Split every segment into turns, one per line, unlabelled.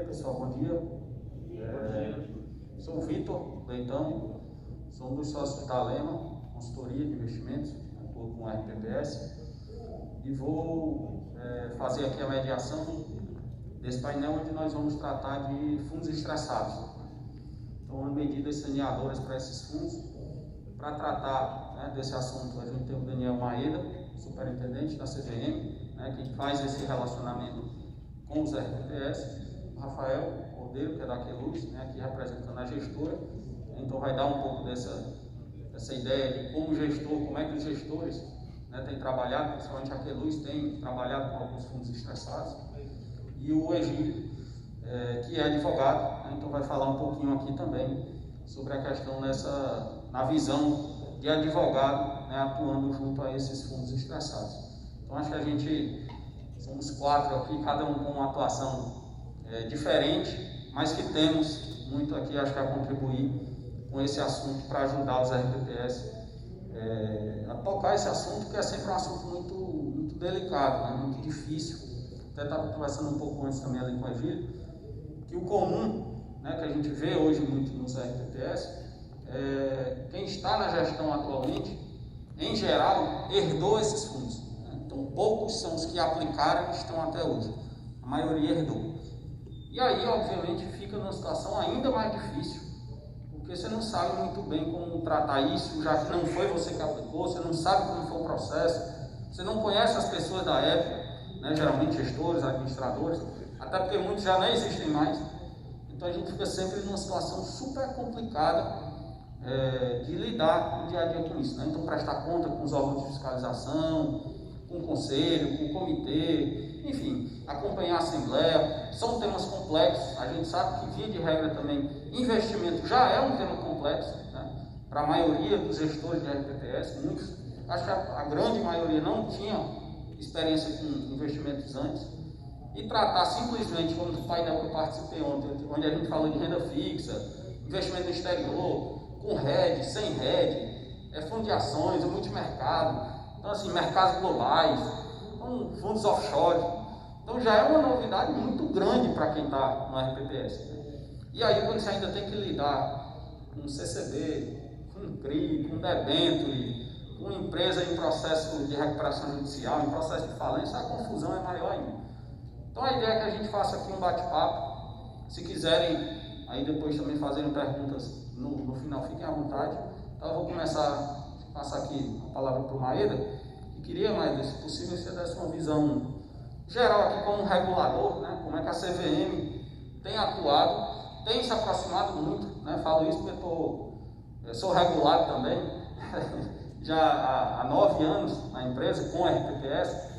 aí, pessoal, bom dia. Sou o Vitor Leitão, sou um dos sócios da Lema, consultoria de investimentos, com a RPPS, e vou fazer aqui a mediação desse painel onde nós vamos tratar de fundos estressados. Então, medidas saneadoras para esses fundos. Para tratar desse assunto, a gente tem o Daniel Maeda, superintendente da CVM, que faz esse relacionamento com os RPPS, o Rafael Cordeiro, que é da Queluz, aqui representando a gestora. Então vai dar um pouco dessa ideia de como gestor, como é que os gestores têm trabalhado, principalmente a Queluz tem trabalhado com alguns fundos estressados. E o Egílio, que é advogado, então vai falar um pouquinho aqui também sobre a questão na visão de advogado, atuando junto a esses fundos estressados. Então acho que a gente somos 4 aqui, cada um com uma atuação diferente, mas que temos muito aqui, acho que a contribuir com esse assunto para ajudar os RPPS a tocar esse assunto, que é sempre um assunto muito delicado, muito difícil. Até estava conversando um pouco antes também ali com a Egílio, que o comum, que a gente vê hoje muito nos RPPS, quem está na gestão atualmente, em geral, herdou esses fundos. Então, poucos são os que aplicaram e estão até hoje. A maioria herdou. E aí, obviamente, fica numa situação ainda mais difícil, porque você não sabe muito bem como tratar isso, já que não foi você que aplicou, você não sabe como foi o processo, você não conhece as pessoas da época, geralmente gestores, administradores, até porque muitos já não existem mais. Então, a gente fica sempre numa situação super complicada de lidar no dia a dia com isso. Então, prestar conta com os órgãos de fiscalização, com o conselho, com o comitê, enfim, acompanhar a assembleia. São temas complexos. A gente sabe que, via de regra também, investimento já é um tema complexo, para a maioria dos gestores de RPPS, muitos, acho que a grande maioria não tinha experiência com investimentos antes. E tratar simplesmente, como no painel que eu participei ontem, onde a gente falou de renda fixa, investimento no exterior, com RED, sem RED, fundo de ações, multimercado, então assim, mercados globais, fundos offshore. Então já é uma novidade muito grande para quem está no RPPS. E aí quando você ainda tem que lidar com CCB, com CRI, com debênture, com empresa em processo de recuperação judicial, em processo de falência, a confusão é maior ainda. Então a ideia é que a gente faça aqui um bate-papo. Se quiserem aí depois também fazerem perguntas no final, fiquem à vontade. Então eu vou começar a passar aqui a palavra para o Maeda, e queria, Maeda, se possível, você desse uma visão geral aqui como regulador, como é que a CVM tem atuado, tem se aproximado muito, falo isso porque eu sou regulado também, já há 9 anos na empresa, com a RPPS,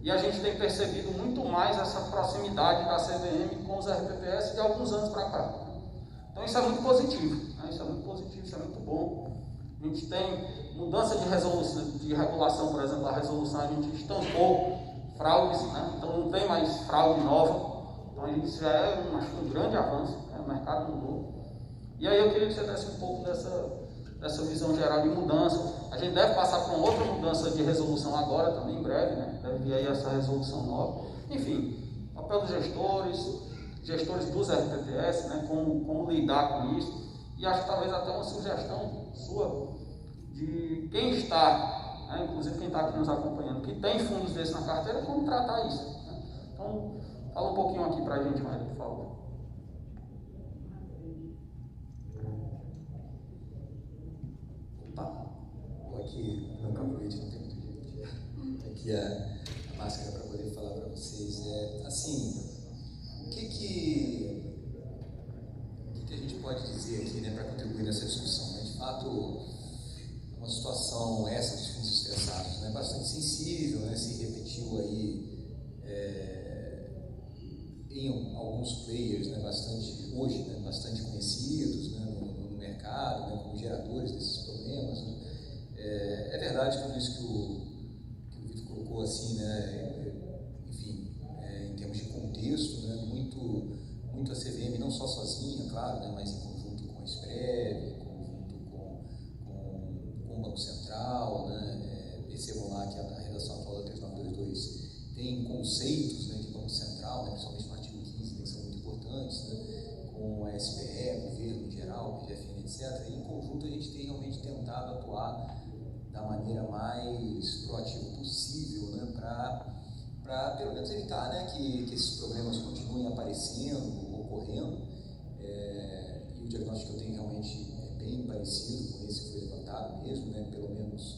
e a gente tem percebido muito mais essa proximidade da CVM com os RPPS de alguns anos para cá. Então isso é muito positivo, isso é muito positivo, isso é muito bom. A gente tem mudança de resolução, de regulação, por exemplo, a resolução a gente estampou fraudes, então não tem mais fraude nova. Então a gente já acho que um grande avanço, o mercado mudou. E aí eu queria que você desse um pouco dessa visão geral de mudança. A gente deve passar por uma outra mudança de resolução agora, também em breve, deve vir aí essa resolução nova. Enfim, papel dos gestores dos RPPS, como lidar com isso. E acho que talvez até uma sugestão sua de quem está, inclusive quem está aqui nos acompanhando, que tem fundos desses na carteira, como tratar isso. Então, fala um pouquinho aqui para a gente, Maria, por favor.
Vou aqui no capoete, não tem muito jeito. Aqui a máscara para poder falar para vocês. O que a gente pode dizer aqui, para contribuir nessa discussão? De fato, uma situação essa dos fundos estressados, bastante sensível, se repetiu aí em alguns players, bastante conhecidos, no mercado, como geradores desses problemas. É verdade tudo isso que o Vitor colocou assim, enfim, em termos de contexto, muito a CVM, não só sozinha, claro, mas em conjunto com a Sprev, em conjunto com o Banco Central, percebam lá que a redação atual da 3922 tem conceitos de Banco Central, principalmente no artigo 15, que são muito importantes, DFN, etc., e em conjunto a gente tem realmente tentado atuar da maneira mais proativa possível, né, para pelo menos evitar, né, que esses problemas continuem aparecendo, ocorrendo. E o diagnóstico que eu tenho realmente é bem parecido com esse que foi levantado mesmo, né, pelo menos,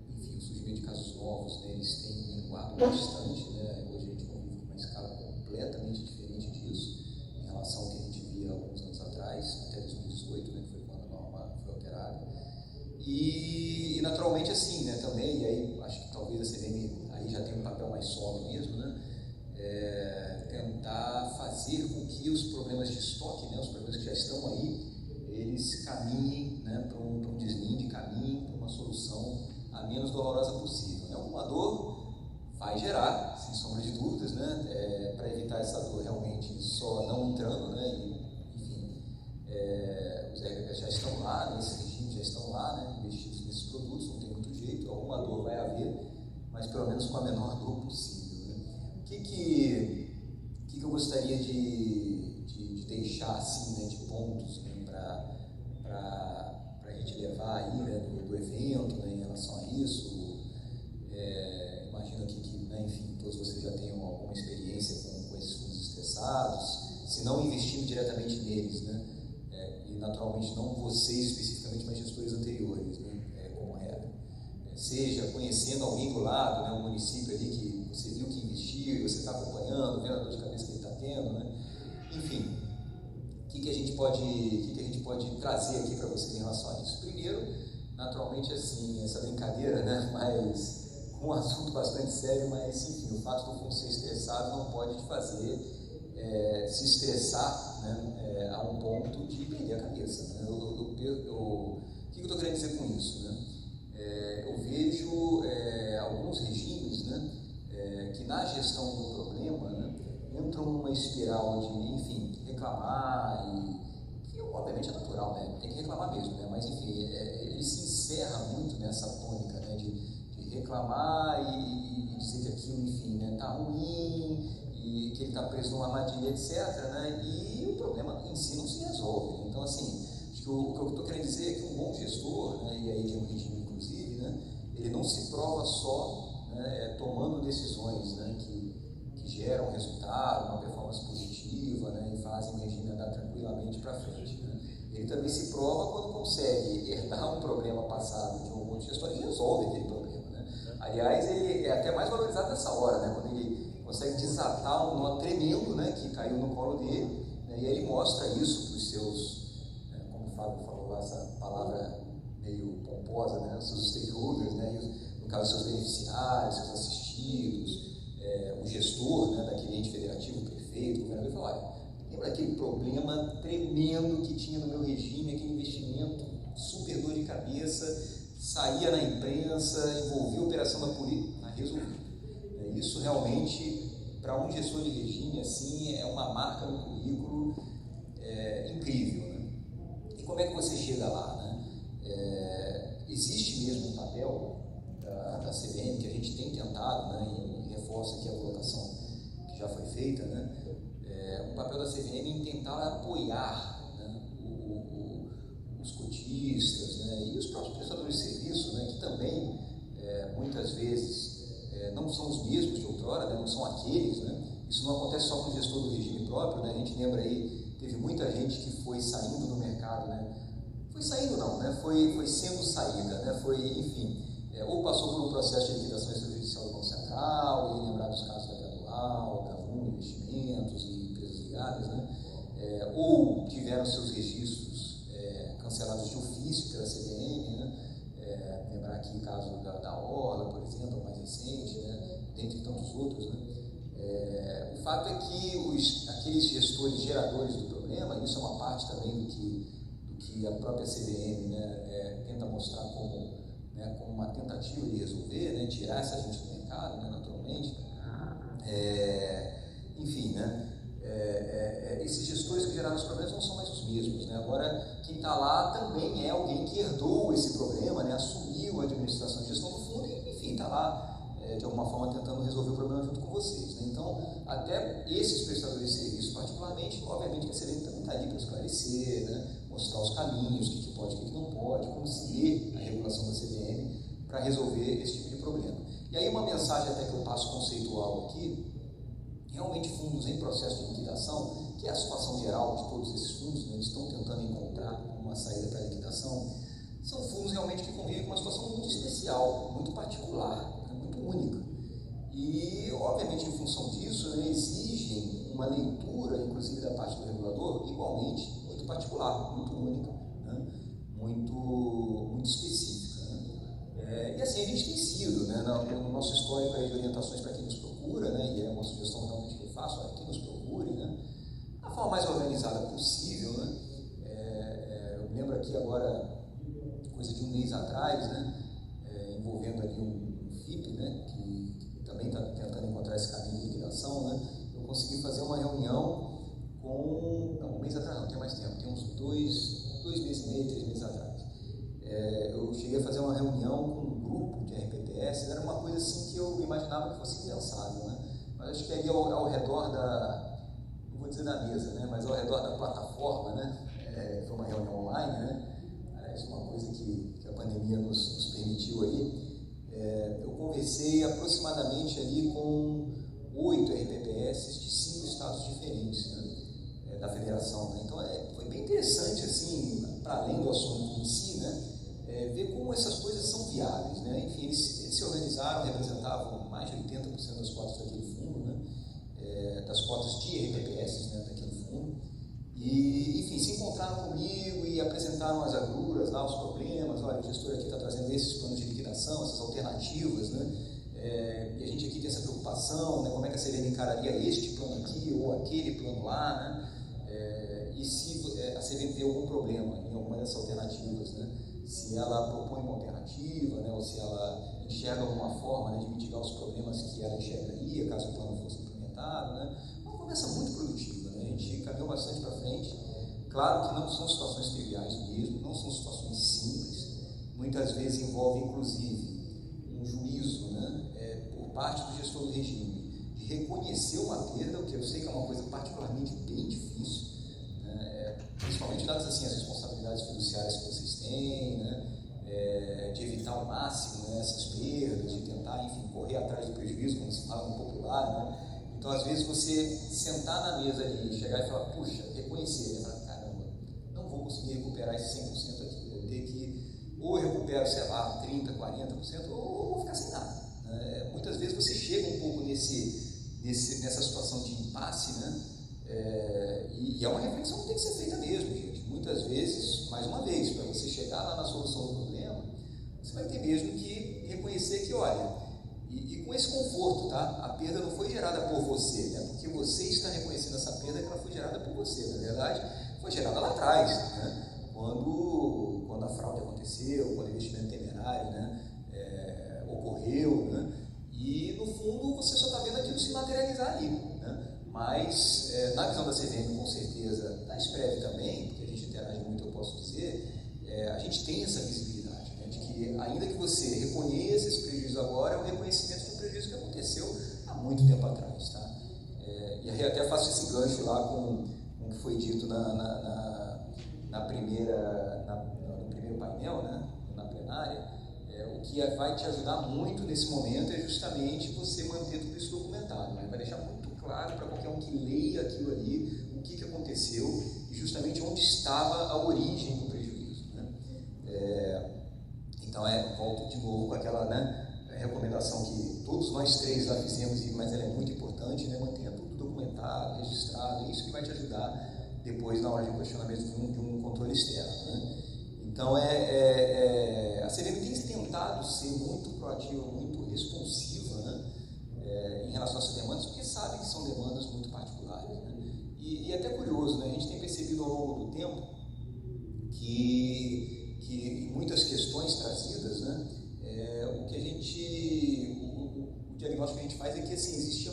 enfim, o surgimento de casos novos deles tem minguado bastante, né. Hoje a gente convive com uma escala completamente diferente disso, em relação ao que a gente via alguns anos atrás, até 2018, né, que foi quando a norma foi alterada. E naturalmente assim, né, também, e aí acho que talvez a CVM aí já tem um papel mais sólido mesmo, né, tentar fazer com que os problemas de estoque, né, os problemas que já estão aí, eles caminhem, né, para um deslinde, caminhem para uma solução a menos dolorosa possível. Né? Alguma dor vai gerar, sem sombra de dúvidas, né, para evitar essa dor realmente só não entrando, né, e, enfim, os RHs já estão lá, né, esses regimes já estão lá, né, investidos nesses produtos, não tem muito jeito, alguma dor vai haver, mas pelo menos com a menor dor possível. Né? O que eu gostaria de deixar assim, né, de pontos, né, para a gente levar aí, né, do evento, né, em relação a isso? Imagino aqui que, né, enfim, todos vocês já tenham alguma experiência com esses fundos estressados, se não investindo diretamente neles, né, e naturalmente não vocês especificamente, mas gestores anteriores, né, como regra. Seja conhecendo alguém do lado, né, um município ali que você viu que investiu, você está acompanhando, vendo a dor de cabeça que ele está tendo, né? Enfim, o que a gente pode trazer aqui para vocês em relação a isso? Primeiro, naturalmente, assim, essa brincadeira, né, mas com um assunto bastante sério, mas enfim, o fato do fundo ser estressado não pode te fazer se estressar, né, a um ponto de perder a cabeça. Né? O que eu estou querendo dizer com isso? Né? Eu vejo alguns regimes, né, que na gestão do problema, né, entram numa espiral de, enfim, reclamar, e que obviamente é natural, né, tem que reclamar mesmo, né, mas enfim, ele se encerra muito nessa tônica, né, de reclamar e dizer que aquilo, enfim, né, tá ruim, e que ele está preso numa armadilha, etc., né, e o problema em si não se resolve. Então, assim, acho que o que eu estou querendo dizer é que um bom gestor, né, e aí de um regime inclusive, né, ele não se prova só, né, tomando decisões, né, que geram resultado, uma performance positiva, né, e fazem o regime andar tranquilamente para frente. Né. Ele também se prova quando consegue herdar um problema passado de um bom gestor e resolve aquele problema. Né. Aliás, ele é até mais valorizado nessa hora, né, quando ele consegue desatar um nó tremendo, né, que caiu no colo dele, né, e aí ele mostra isso para os seus, como o Fábio falou lá, essa palavra meio pomposa, né, os seus stakeholders, né, no caso, seus beneficiários, seus assistidos, o gestor, né, daquele ente federativo, o prefeito, o governador, fala: olha, lembra aquele problema tremendo que tinha no meu regime, aquele investimento, super dor de cabeça, saía na imprensa, envolvia a operação da polícia, resolvido. Isso realmente, para um gestor de regime, assim, é uma marca no currículo incrível. Né? E como é que você chega lá? Né? Existe mesmo um papel da CVM que a gente tem tentado, né, e reforça aqui a colocação que já foi feita, né, um papel da CVM em tentar apoiar, né, os cotistas, né, e os próprios prestadores de serviço, né, que também muitas vezes não são os mesmos de outrora, né, não são aqueles, né, isso não acontece só com o gestor do regime próprio, né, a gente lembra aí, teve muita gente que foi saindo do mercado, né, foi saindo não, né, foi sendo saída, né, foi, enfim, ou passou por um processo de liquidação extrajudicial do Banco Central, e lembrar dos casos da Gradual, da Uno, Investimentos e empresas ligadas, né, ou tiveram seus registros cancelados de ofício pela CVM, né, lembrar aqui o caso da Orla, por exemplo, mais recente, né, dentre tantos outros, né. O fato é que aqueles gestores geradores do problema, isso é uma parte também do que a própria CVM, né, tenta mostrar como uma tentativa de resolver, né, tirar essa gente do mercado, né, naturalmente. Enfim, né, esses gestores que geraram os problemas não são mais os mesmos. Né? Agora, quem está lá também é alguém que herdou esse problema, né, assumiu a administração e gestão do fundo e, enfim, está lá de alguma forma tentando resolver o problema junto com vocês. Né? Então, até esses prestadores de serviço, particularmente, obviamente que a CVM também está ali para esclarecer, né, mostrar os caminhos, o que pode, o que não pode, como se lê a regulação da CVM para resolver esse tipo de problema. E aí uma mensagem até que eu passo conceitual aqui, realmente fundos em processo de liquidação, que é a situação geral de todos esses fundos, né, eles estão tentando encontrar uma saída para a liquidação, são fundos realmente que convivem com uma situação muito especial, muito particular, né, muito única. E, obviamente, em função disso, né, exigem uma leitura, inclusive da parte do regulador, igualmente muito particular, muito única, né, muito específica. Né. E assim a gente tem sido, né, no nosso histórico aí de orientações para quem nos procura, né, e é uma sugestão realmente que eu faço, olha, quem nos procure, né, da forma mais organizada possível. Né. Eu me lembro aqui agora, coisa de um mês atrás, né, envolvendo ali um FIP, né, que também está tentando encontrar esse caminho de liquidação, né, eu consegui fazer uma reunião com, não, um mês atrás não, tem mais tempo, tem uns 2 meses e meio, 3 meses atrás. Eu cheguei a fazer uma reunião com um grupo de RPPS, era uma coisa assim que eu imaginava que fosse impensável, né, mas acho que ali ao redor não vou dizer da mesa, né, mas ao redor da plataforma, né, foi uma reunião online, né, isso é uma coisa que a pandemia nos permitiu aí. Eu conversei aproximadamente ali com 8 RPPS de 5 estados diferentes, né, da federação. Né? Então foi bem interessante, assim, para além do assunto em si, né, ver como essas coisas são viáveis. Né? Enfim, eles se organizaram, representavam mais de 80% das cotas daquele fundo, né, das cotas de RPPS, né, daquele fundo. E, enfim, se encontraram comigo e apresentaram as agruras, lá, os problemas. Olha, o gestor aqui está trazendo esses planos de liquidação, essas alternativas, né? E a gente aqui tem essa preocupação, né? Como é que a CVM encararia este plano aqui ou aquele plano lá, né? E se a CVM tem algum problema em alguma dessas alternativas, né? Se ela propõe uma alternativa, né? Ou se ela enxerga alguma forma, né, de mitigar os problemas que ela enxergaria caso o plano fosse implementado, né? Uma conversa muito produtiva. A gente caminhou bastante para frente. Claro que não são situações triviais mesmo, não são situações simples. Muitas vezes envolve, inclusive, um juízo, né, por parte do gestor do regime, de reconhecer uma perda, o que eu sei que é uma coisa particularmente bem difícil, né, principalmente dadas assim as responsabilidades fiduciárias que vocês têm, né, de evitar ao máximo, né, essas perdas, de tentar, enfim, correr atrás do prejuízo, como se fala no popular, né. Então, às vezes, você sentar na mesa ali e chegar e falar, puxa, reconhecer, e falar, caramba, não vou conseguir recuperar esse 100% aqui, vou ter que, ou eu recupero, sei lá, 30%, 40%, ou vou ficar sem nada. Muitas vezes você chega um pouco nessa situação de impasse, né? E é uma reflexão que tem que ser feita mesmo, gente. Muitas vezes, mais uma vez, para você chegar lá na solução do problema, você vai ter mesmo que reconhecer que, olha, e com esse conforto, tá? A perda não foi gerada por você, né? Porque você está reconhecendo essa perda que ela foi gerada por você. Na verdade, foi gerada lá atrás, né? Quando a fraude aconteceu, quando o investimento temerário, né, ocorreu, né? E, no fundo, você só está vendo aquilo se materializar ali, né? Mas, na visão da CVM, com certeza, da Sprev também, porque a gente interage muito, eu posso dizer, a gente tem essa visibilidade, né, de que, ainda que você reconheça esse prejuízo agora, é um reconhecimento do prejuízo que aconteceu há muito tempo atrás. Tá? E aí até faço esse gancho lá com o que foi dito no primeiro painel, né, na plenária. O que vai te ajudar muito nesse momento é justamente você manter tudo isso documentado, né? Vai deixar muito claro para qualquer um que leia aquilo ali, o que aconteceu e justamente onde estava a origem do prejuízo, né? Então, volto de novo com aquela, né, recomendação que todos nós três já fizemos, mas ela é muito importante, né? Mantenha tudo documentado, registrado, é isso que vai te ajudar depois na hora de questionamento de um controle externo, né? Então, a CVM tem tentado ser muito proativa, muito responsiva, né, em relação a essas demandas, porque sabe que são demandas muito particulares. Né? E é até curioso, né, a gente tem percebido ao longo do tempo que em muitas questões trazidas, né, o diagnóstico que a gente faz é que assim, existia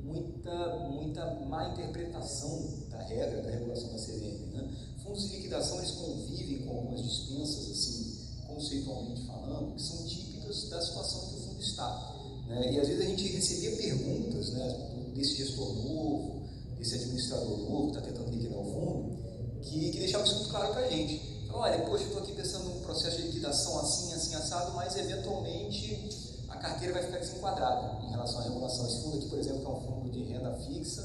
muita má interpretação da regra, da regulação da CVM. Né? Fundos de liquidação, eles convivem com algumas dispensas, assim, conceitualmente falando, que são típicas da situação em que o fundo está. Né? E às vezes a gente recebia perguntas, né, desse gestor novo, desse administrador novo que está tentando liquidar o fundo, que deixava isso muito claro para a gente. Então, olha, poxa, eu estou aqui pensando num processo de liquidação assim, assim, assado, mas eventualmente a carteira vai ficar desenquadrada em relação à regulação. Esse fundo aqui, por exemplo, que é um fundo de renda fixa,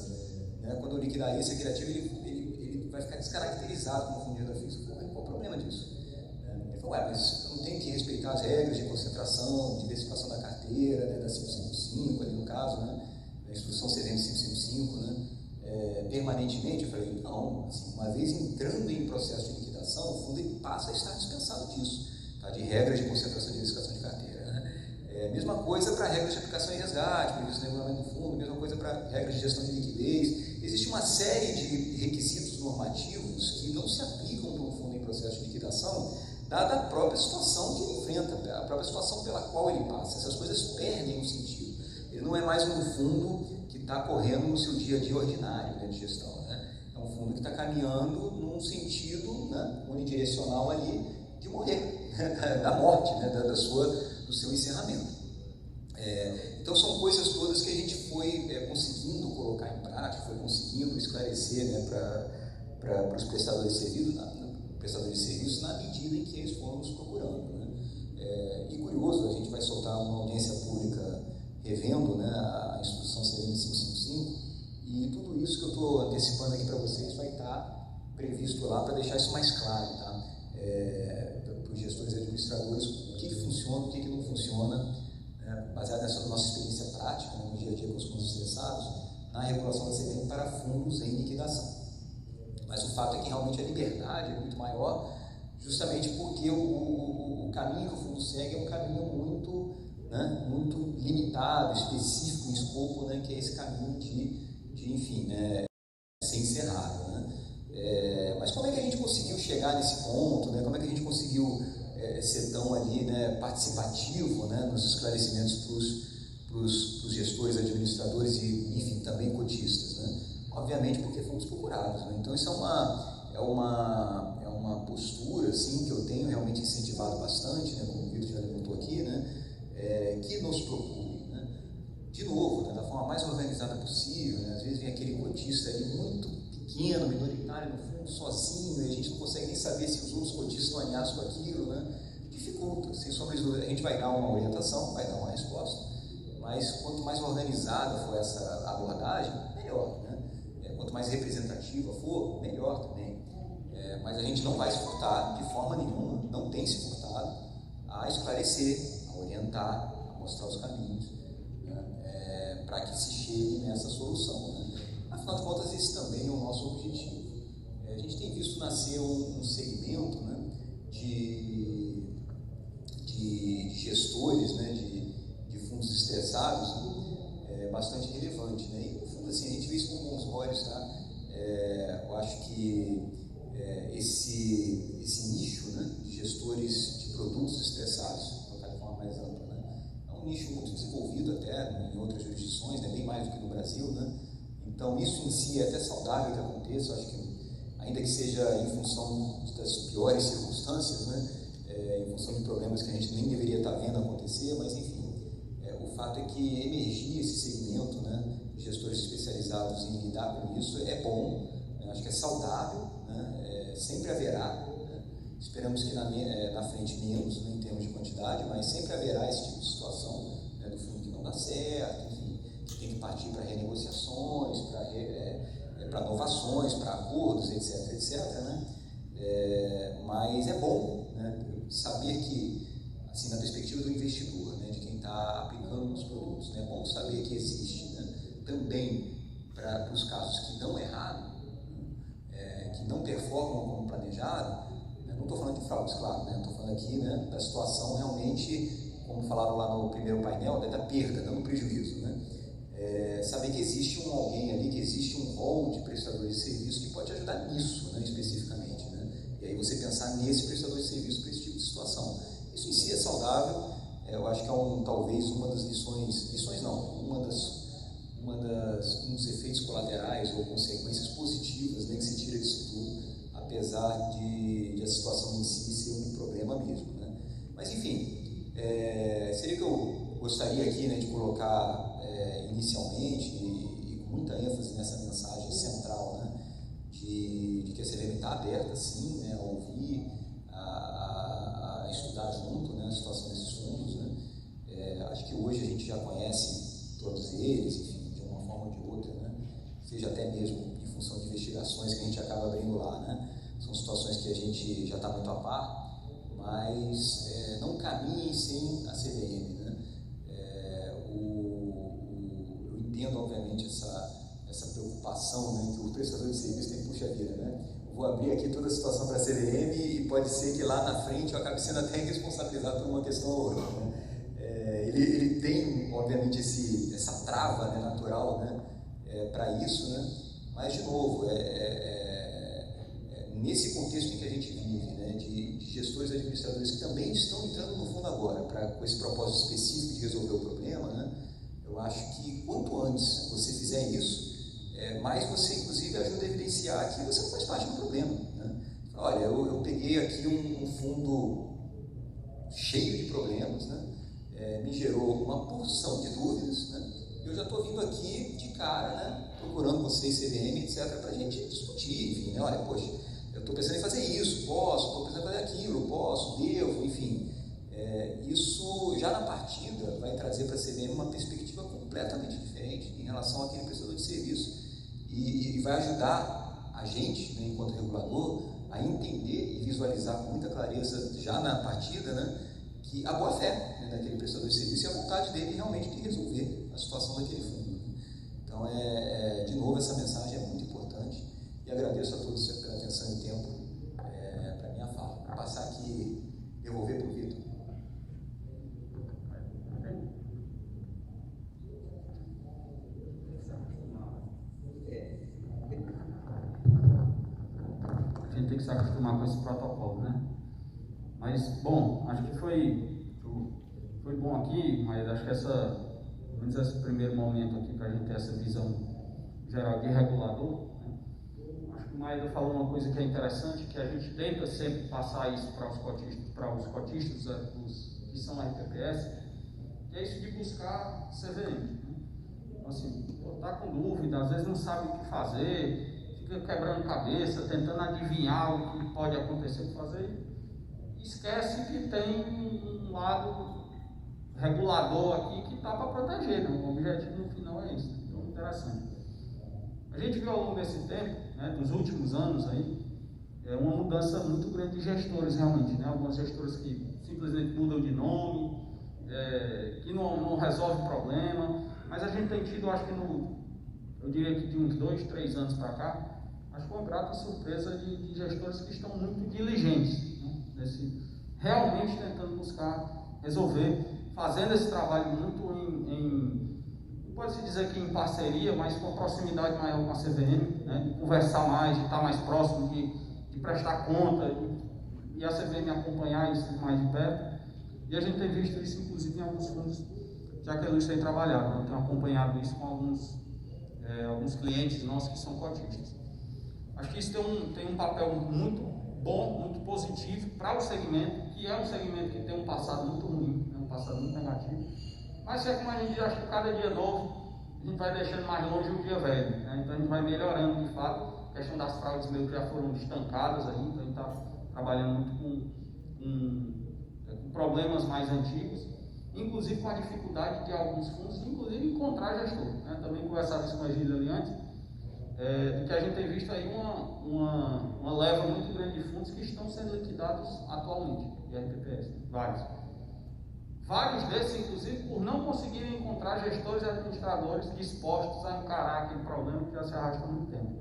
né, quando eu liquidar esse aquele ativo, ele vai ficar descaracterizado como fundo de renda fixa. Qual é o problema disso? Ele falou, mas eu não tenho que respeitar as regras de concentração, diversificação da carteira, né, da 555 ali no caso, né, da instrução CVM 555, né, permanentemente. Eu falei, não, assim, uma vez entrando em processo de liquidação, o fundo ele passa a estar dispensado disso, tá, de regras de concentração e diversificação de carteira. Mesma coisa para regras de aplicação e resgate, previsto no regulamento do fundo, mesma coisa para regras de gestão de liquidez. Existe uma série de requisitos normativos que não se aplicam para um fundo em processo de liquidação, dada a própria situação que ele enfrenta, a própria situação pela qual ele passa. Essas coisas perdem o sentido. Ele não é mais um fundo que está correndo no seu dia a dia ordinário, né, de gestão. Né? É um fundo que está caminhando num sentido, né, unidirecional ali de morrer, da morte, né, do seu encerramento. Então são coisas todas que a gente foi conseguindo colocar em prática, foi conseguindo esclarecer, né, para os prestadores de serviços na medida em que eles foram nos procurando. Né? E curioso, a gente vai soltar uma audiência pública revendo, né, a instrução CVM 555, e tudo isso que eu estou antecipando aqui para vocês vai estar previsto lá para deixar isso mais claro, tá? Para os gestores e administradores, o que funciona, o que não funciona, baseado nessa nossa experiência prática, né, no dia a dia com os fundos estressados, na regulação da CVM para fundos em liquidação. Mas o fato é que realmente a liberdade é muito maior, justamente porque o caminho que o fundo segue é um caminho muito, né, muito limitado, específico em escopo, né, que é esse caminho de enfim, né, ser encerrado. Né? Mas como é que a gente conseguiu chegar nesse ponto? Né? Como é que a gente conseguiu ser tão ali, né, participativo, né, nos esclarecimentos para os gestores, administradores e, enfim, também cotistas? Né? Obviamente porque fomos procurados. Né? Então isso é uma postura assim, que eu tenho realmente incentivado bastante, né, como o Vitor já levantou aqui, né, que nos procurem. Né? De novo, né, da forma mais organizada possível. Né? Às vezes vem aquele cotista ali muito pequeno, minoritário no fundo, sozinho, e a gente não consegue nem saber se os outros cotistas estão alinhados com aquilo, né? Dificulta, sem sombra de dúvida. A gente vai dar uma orientação, vai dar uma resposta, mas quanto mais organizada for essa abordagem, melhor, né? Quanto mais representativa for, melhor também. Mas a gente não vai se furtar, de forma nenhuma, não tem se furtado a esclarecer, a orientar, a mostrar os caminhos, né? Para que se chegue nessa solução. Né? Afinal de contas, esse também é o nosso objetivo. A gente tem visto nascer um segmento, né, de gestores, né, de fundos estressados, bastante relevante. Né? E, no fundo, assim, a gente vê isso com bons olhos. Tá? Eu acho que esse nicho, né, de gestores de produtos estressados, colocar de forma mais ampla, né, é um nicho muito desenvolvido até em outras jurisdições, né, bem mais do que no Brasil. Né? Então, isso em si é até saudável que aconteça. Eu acho que, ainda que seja em função das piores circunstâncias, né, em função de problemas que a gente nem deveria estar vendo acontecer, mas enfim, o fato é que emergir esse segmento, né, de gestores especializados em lidar com isso é bom, né, acho que é saudável, né, sempre haverá, né, esperamos que na frente menos, né, em termos de quantidade, mas sempre haverá esse tipo de situação, né, do fundo que não dá certo, enfim, que tem que partir para renegociações, para inovações, para acordos, etc, etc, né? Mas é bom, né, saber que, assim, na perspectiva do investidor, né, de quem está aplicando os produtos, né, é bom saber que existe, né, também para os casos que dão errado, que não performam como planejado. Né, não estou falando de fraudes, claro, né, estou falando aqui, né, da situação realmente, como falaram lá no primeiro painel, da perda, não do prejuízo. Né? Saber que existe alguém ali, que existe um rol de prestadores de serviço que pode ajudar nisso, né, especificamente. Né? E aí você pensar nesse prestador de serviço para esse tipo de situação. Isso em si é saudável. Eu acho que é talvez uma das lições não, um dos efeitos colaterais ou consequências positivas, né, que se tira disso tudo, apesar de a situação em si ser um problema mesmo. Né? Mas enfim, seria que eu gostaria aqui, né, de colocar inicialmente e com muita ênfase nessa mensagem central, né, de que a CVM está aberta, sim, né, a ouvir, a estudar junto, né, a situação desses fundos, né. Acho que hoje a gente já conhece todos eles, enfim, de uma forma ou de outra, né, seja até mesmo em função de investigações que a gente acaba abrindo lá, né. São situações que a gente já está muito a par, mas não caminhem sem a CVM, né. Eu entendo, obviamente, essa preocupação, né, que o prestador de serviço tem, puxa vida, né? Eu vou abrir aqui toda a situação para a CVM e pode ser que lá na frente eu acabe sendo até responsabilizado por uma questão ou outra, né? Ele tem, obviamente, essa trava, né, natural, né, para isso, né? Mas, de novo, nesse contexto em que a gente vive, né, de gestores e administradores que também estão entrando no fundo agora, com esse propósito específico de resolver o problema, né? Eu acho que quanto antes você fizer isso, mais você, inclusive, ajuda a evidenciar que você não faz parte do problema, né? Olha, eu peguei aqui um fundo cheio de problemas, né? Me gerou uma porção de dúvidas, né? Eu já estou vindo aqui de cara, né, procurando vocês, CVM, etc., para a gente discutir, enfim, né? Olha, poxa, eu estou pensando em fazer isso, posso, estou pensando em fazer aquilo, posso, devo, enfim. Isso já na partida vai trazer para a CVM uma perspectiva completamente diferente em relação àquele prestador de serviço e vai ajudar a gente, né, enquanto regulador, a entender e visualizar com muita clareza já na partida, né, que a boa-fé, né, daquele prestador de serviço e a vontade dele realmente de resolver a situação daquele fundo. Então, de novo, essa mensagem é muito importante e agradeço a todos pela atenção e tempo para a minha fala. Vou passar aqui, devolver para o Vitor.
A gente tem que se acostumar com esse protocolo, né? Mas, bom, acho que foi bom aqui, mas acho que pelo menos esse primeiro momento aqui, para a gente ter essa visão geral de regulador, né? Acho que o Maeda falou uma coisa que é interessante, que a gente tenta sempre passar isso para os cotistas, os que são RPPS, que é isso de buscar CVM, né? Então, assim, está com dúvida, às vezes não sabe o que fazer, fica quebrando cabeça, tentando adivinhar o que pode acontecer com fazer, e esquece que tem um lado regulador aqui que está para proteger, né? O objetivo no final é isso. Então, interessante. A gente viu ao longo desse tempo, né, dos últimos anos aí, uma mudança muito grande de gestores realmente, né? Algumas gestoras que simplesmente mudam de nome, que não resolve o problema, mas a gente tem tido, acho que eu diria que de uns 2, 3 anos para cá, acho que uma grata surpresa de gestores que estão muito diligentes, né? Realmente tentando buscar resolver, fazendo esse trabalho muito não pode-se dizer que em parceria, mas com proximidade maior com a CVM, né? De conversar mais, de estar mais próximo, de prestar conta, e a CVM acompanhar isso mais de perto. E a gente tem visto isso, inclusive, em alguns fundos, já que a Luiz tem trabalhado, né? Tem acompanhado isso com alguns clientes nossos que são cotistas. Acho que isso tem um papel muito bom, muito positivo para o segmento, que é um segmento que tem um passado muito ruim, né? Um passado muito negativo. Mas como a gente acha que cada dia novo, a gente vai deixando mais longe o dia velho, né? Então a gente vai melhorando de fato. A questão das fraudes meio que já foram estancadas aí, então a gente está trabalhando muito com problemas mais antigos, inclusive com a dificuldade de alguns fundos, inclusive encontrar gestor, né? Também conversava isso com a Gília ali antes, do que a gente tem visto aí uma leva muito grande de fundos que estão sendo liquidados atualmente, de RPPS, vários desses, inclusive, por não conseguirem encontrar gestores e administradores dispostos a encarar aquele problema que já se arrasta há muito tempo.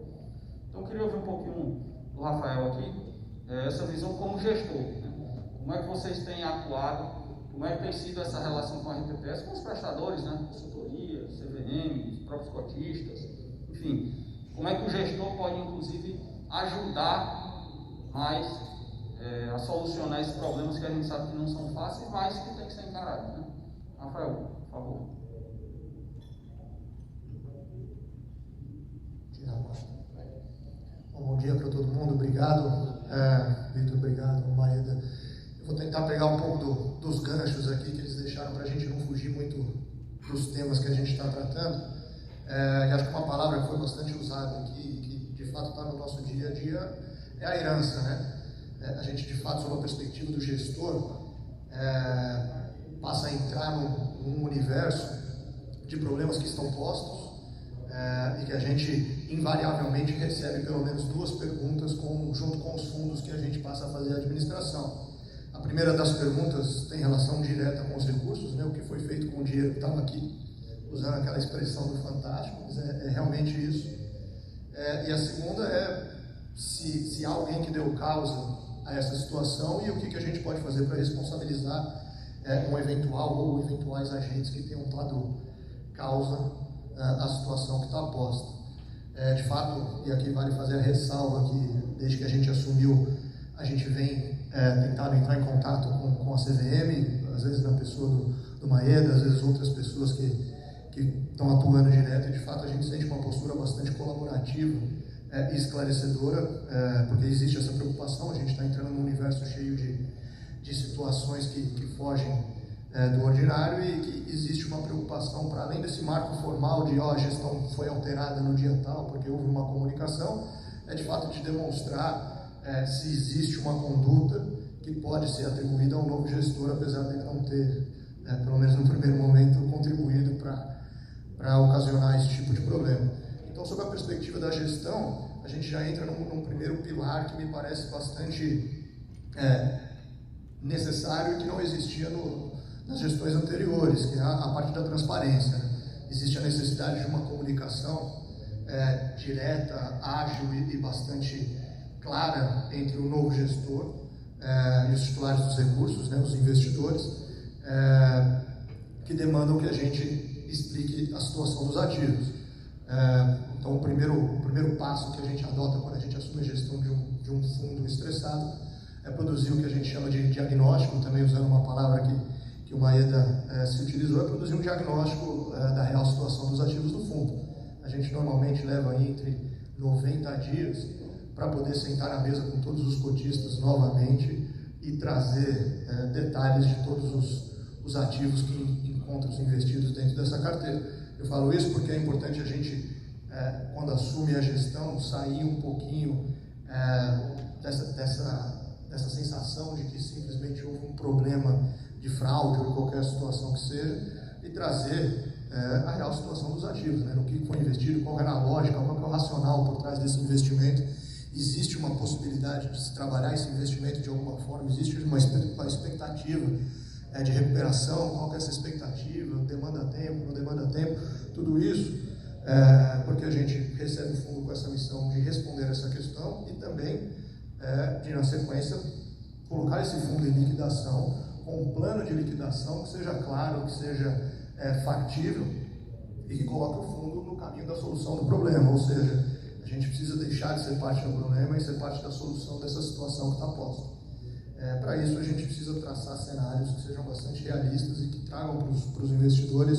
Então, eu queria ouvir um pouquinho do Rafael aqui, essa visão como gestor, né? Como é que vocês têm atuado, como é que tem sido essa relação com a RPPS, com os prestadores, né? Consultoria, CVM, os próprios cotistas, enfim, como é que o gestor pode, inclusive, ajudar mais a solucionar esses problemas que a gente sabe que não são fáceis, mas que tem que ser encarado, né? Rafael, por favor.
Bom dia para todo mundo, obrigado, Vitor, obrigado, Maeda. Eu vou tentar pegar um pouco dos ganchos aqui que eles deixaram para a gente não fugir muito dos temas que a gente está tratando. E acho que uma palavra que foi bastante usada aqui, que de fato está no nosso dia a dia, é a herança, né? A gente, de fato, sob a perspectiva do gestor, passa a entrar num universo de problemas que estão postos e que a gente invariavelmente recebe pelo menos 2 perguntas junto com os fundos que a gente passa a fazer a administração. A primeira das perguntas tem relação direta com os recursos, né? O que foi feito com o dinheiro que estava aqui, usando aquela expressão do Fantástico, mas é realmente isso. E a segunda é se há alguém que deu causa a essa situação e o que a gente pode fazer para responsabilizar um eventual ou eventuais agentes que tenham dado causa à situação que está posta. De fato, e aqui vale fazer a ressalva que desde que a gente assumiu, a gente vem tentado entrar em contato com a CVM, às vezes na pessoa do Maeda, às vezes outras pessoas que estão atuando direto, e de fato a gente sente uma postura bastante colaborativa e esclarecedora, porque existe essa preocupação, a gente está entrando num universo cheio de situações que fogem do ordinário e que existe uma preocupação para além desse marco formal de a gestão foi alterada no dia tal, porque houve uma comunicação, de fato de demonstrar se existe uma conduta que pode ser atribuída ao novo gestor, apesar de não ter, pelo menos no primeiro momento, contribuído para ocasionar esse tipo de problema. Então, sob a perspectiva da gestão, a gente já entra num primeiro pilar que me parece bastante necessário e que não existia nas gestões anteriores, que é a parte da transparência. Existe a necessidade de uma comunicação direta, ágil e bastante clara entre o novo gestor e os titulares dos recursos, né, os investidores, que demandam que a gente explique a situação dos ativos. Então, o primeiro passo que a gente adota quando a gente assume a gestão de um fundo estressado é produzir o que a gente chama de diagnóstico, também usando uma palavra que o Maeda se utilizou, é produzir um diagnóstico da real situação dos ativos do fundo. A gente normalmente leva aí entre 90 dias para poder sentar à mesa com todos os cotistas novamente e trazer detalhes de todos os ativos que encontram os investidos dentro dessa carteira. Eu falo isso porque é importante a gente, quando assume a gestão, sair um pouquinho dessa sensação de que simplesmente houve um problema de fraude ou qualquer situação que seja, e trazer a real situação dos ativos, né? No que foi investido, qual era a lógica, qual é o racional por trás desse investimento. Existe uma possibilidade de se trabalhar esse investimento de alguma forma, existe uma expectativa de recuperação, qual que é essa expectativa, demanda tempo, não demanda tempo, tudo isso porque a gente recebe o fundo com essa missão de responder essa questão e também de, na sequência, colocar esse fundo em liquidação, com um plano de liquidação que seja claro, que seja factível e que coloque o fundo no caminho da solução do problema, ou seja, a gente precisa deixar de ser parte do problema e ser parte da solução dessa situação que está posta. Para isso, a gente precisa traçar cenários que sejam bastante realistas e que tragam para os investidores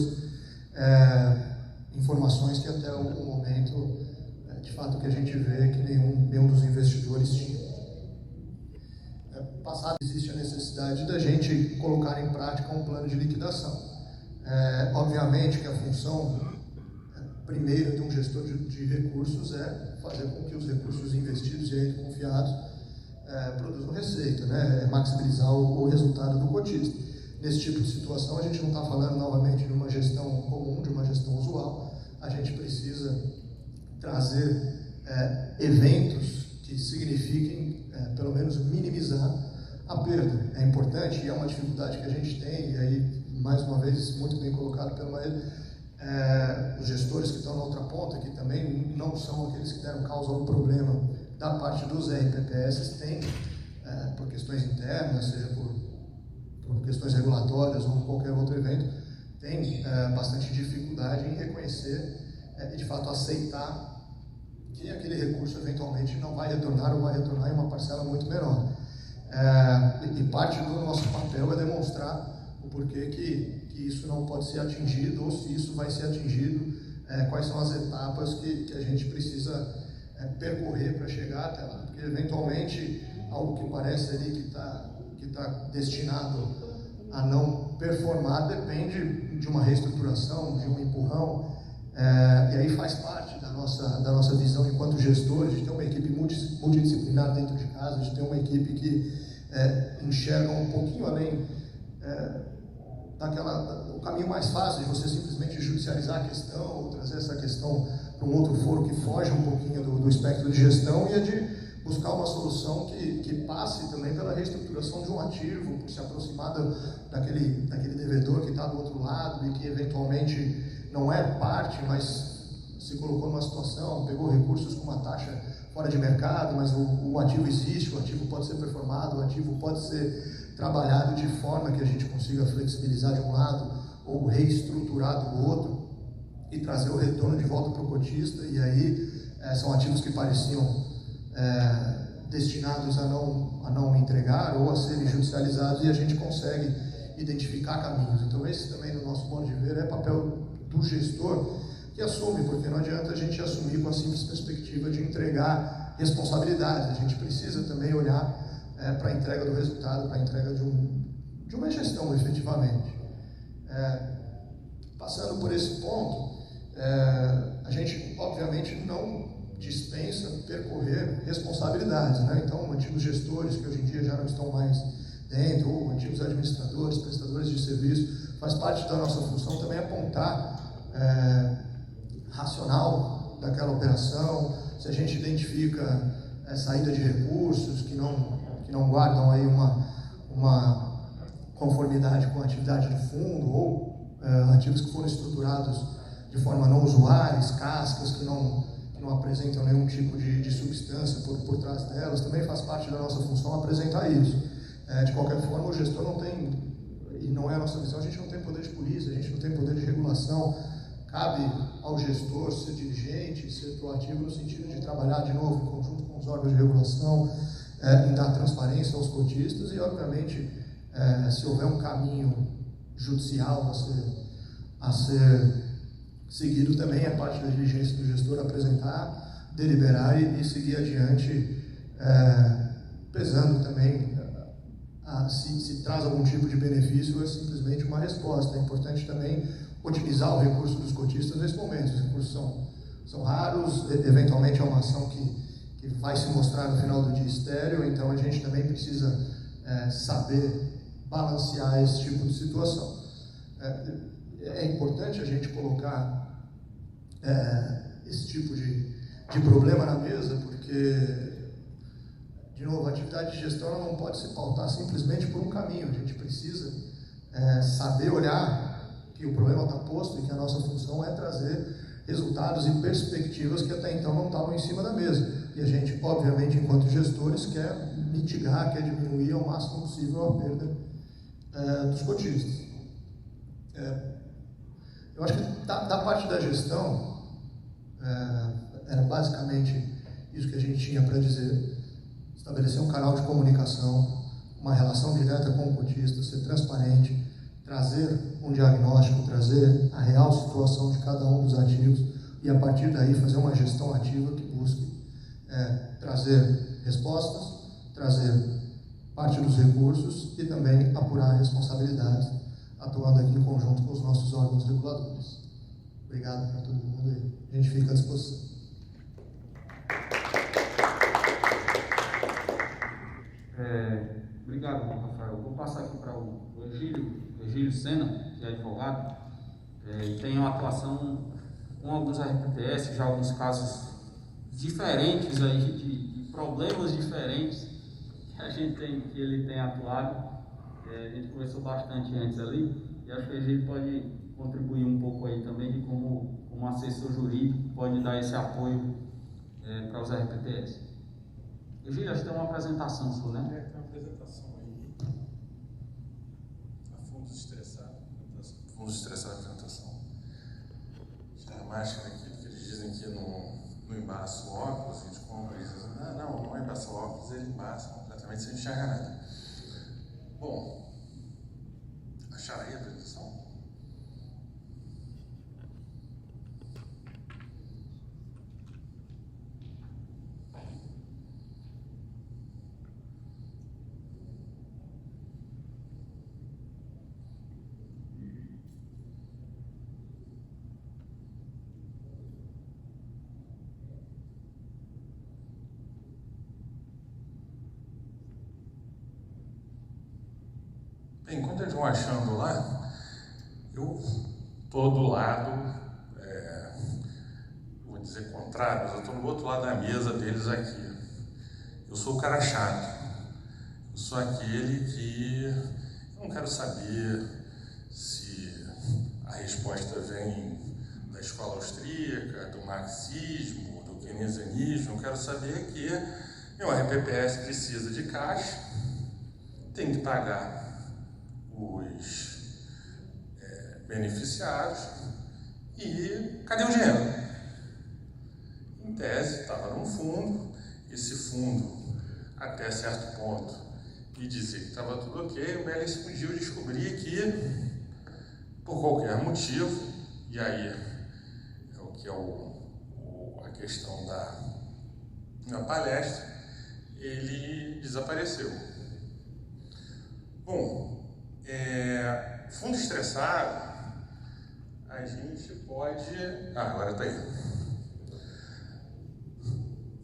informações que até o momento, de fato, que a gente vê que nenhum dos investidores tinha. Passado, existe a necessidade da gente colocar em prática um plano de liquidação. Obviamente que a função primeira de um gestor de recursos é fazer com que os recursos investidos e aí confiados produzam receita, né? Maximizar o resultado do cotista. Nesse tipo de situação, a gente não está falando novamente de uma gestão comum, de uma gestão usual. A gente precisa trazer eventos que signifiquem, pelo menos, minimizar a perda. É importante e é uma dificuldade que a gente tem, e aí, mais uma vez, muito bem colocado pelo Maeda, os gestores que estão na outra ponta, que também não são aqueles que deram causa ao problema da parte dos RPPS, têm, por questões internas, seja por questões regulatórias ou qualquer outro evento, tem bastante dificuldade em reconhecer e, de fato, aceitar que aquele recurso eventualmente não vai retornar ou vai retornar em uma parcela muito menor. E parte do nosso papel é demonstrar o porquê que isso não pode ser atingido ou se isso vai ser atingido, quais são as etapas que a gente precisa percorrer para chegar até lá. Porque, eventualmente, algo que parece ali que tá destinado a não performar depende de uma reestruturação, de um empurrão, e aí faz parte da da nossa visão enquanto gestores, de ter uma equipe multidisciplinar dentro de casa, de ter uma equipe que enxerga um pouquinho além o caminho mais fácil de você simplesmente judicializar a questão ou trazer essa questão para um outro foro que foge um pouquinho do espectro de gestão, e é de buscar uma solução que passe também pela reestruturação de um ativo, por se aproximar daquele devedor que está do outro lado e que eventualmente não é parte, mas se colocou numa situação, pegou recursos com uma taxa fora de mercado, mas o ativo existe, o ativo pode ser performado, o ativo pode ser trabalhado de forma que a gente consiga flexibilizar de um lado ou reestruturar do outro e trazer o retorno de volta para o cotista. E aí são ativos que pareciam destinados a não entregar ou a serem judicializados, e a gente consegue identificar caminhos. Então esse também, no nosso modo de ver, é papel do gestor, que assume, porque não adianta a gente assumir com a simples perspectiva de entregar responsabilidades. A gente precisa também olhar para a entrega do resultado, para a entrega de uma gestão, efetivamente. Passando por esse ponto, a gente, obviamente, não dispensa percorrer responsabilidades, né? Então, antigos gestores que hoje em dia já não estão mais dentro, ou antigos administradores, prestadores de serviço, faz parte da nossa função também apontar racional daquela operação, se a gente identifica saída de recursos que não guardam aí uma conformidade com a atividade de fundo, ou ativos que foram estruturados de forma não usuária, cascas que não apresentam nenhum tipo de substância por trás delas, também faz parte da nossa função apresentar isso. De qualquer forma, o gestor não tem, e não é a nossa visão, a gente não tem poder de polícia, a gente não tem poder de regulação. Cabe ao gestor ser dirigente, ser proativo no sentido de trabalhar de novo em conjunto com os órgãos de regulação, em dar transparência aos cotistas e, obviamente, se houver um caminho judicial a ser seguido, também é parte da diligência do gestor apresentar, deliberar e seguir adiante, pesando também se traz algum tipo de benefício ou é simplesmente uma resposta. É importante também otimizar o recurso dos cotistas nesse momento. Os recursos são raros, eventualmente é uma ação que vai se mostrar no final do dia estéril, então a gente também precisa saber balancear esse tipo de situação. É importante a gente colocar esse tipo de problema na mesa, porque, de novo, a atividade de gestão não pode se pautar simplesmente por um caminho. A gente precisa saber olhar que o problema está posto e que a nossa função é trazer resultados e perspectivas que até então não estavam em cima da mesa. E a gente, obviamente, enquanto gestores, quer mitigar, quer diminuir ao máximo possível a perda dos cotistas. Eu acho que da parte da gestão, era basicamente isso que a gente tinha para dizer. Estabelecer um canal de comunicação, uma relação direta com o cotista, ser transparente, trazer um diagnóstico, trazer a real situação de cada um dos ativos e, a partir daí, fazer uma gestão ativa que busque trazer respostas, trazer parte dos recursos e também apurar responsabilidades, atuando aqui em conjunto com os nossos órgãos reguladores. Obrigado para todo mundo aí. A gente fica à disposição.
Obrigado, Rafael. Vou passar aqui para o Egílio Sena, que é advogado, e tem uma atuação com alguns RPTS, já alguns casos diferentes aí, de problemas diferentes que ele tem atuado. A gente conversou bastante antes ali, e acho que a gente pode contribuir um pouco aí também de como assessor jurídico pode dar esse apoio para os RPTS. Egílio, acho que tem uma apresentação sua, né?
Tem uma apresentação aí. A fundos estressados. Fundos estressados de apresentação. Já a máscara aqui, porque eles dizem que não embaça o óculos, a gente compra e diz, não embaça o óculos, ele embaça completamente sem enxergar nada. Bom, acharam aí a apresentação? Bem, enquanto eles vão achando lá, eu estou do lado, vou dizer contrário, mas eu estou do outro lado da mesa deles aqui. Eu sou o cara chato. Eu sou aquele que eu não quero saber se a resposta vem da escola austríaca, do marxismo, do keynesianismo. Eu quero saber que meu RPPS precisa de caixa, tem que pagar os beneficiários e cadê o dinheiro? Em tese, estava num fundo, esse fundo, até certo ponto, me dizia que estava tudo ok, o belíssimo dia eu descobri que, por qualquer motivo, e aí é o que é a questão da palestra, ele desapareceu. Bom, fundo estressado, a gente pode... agora está aí.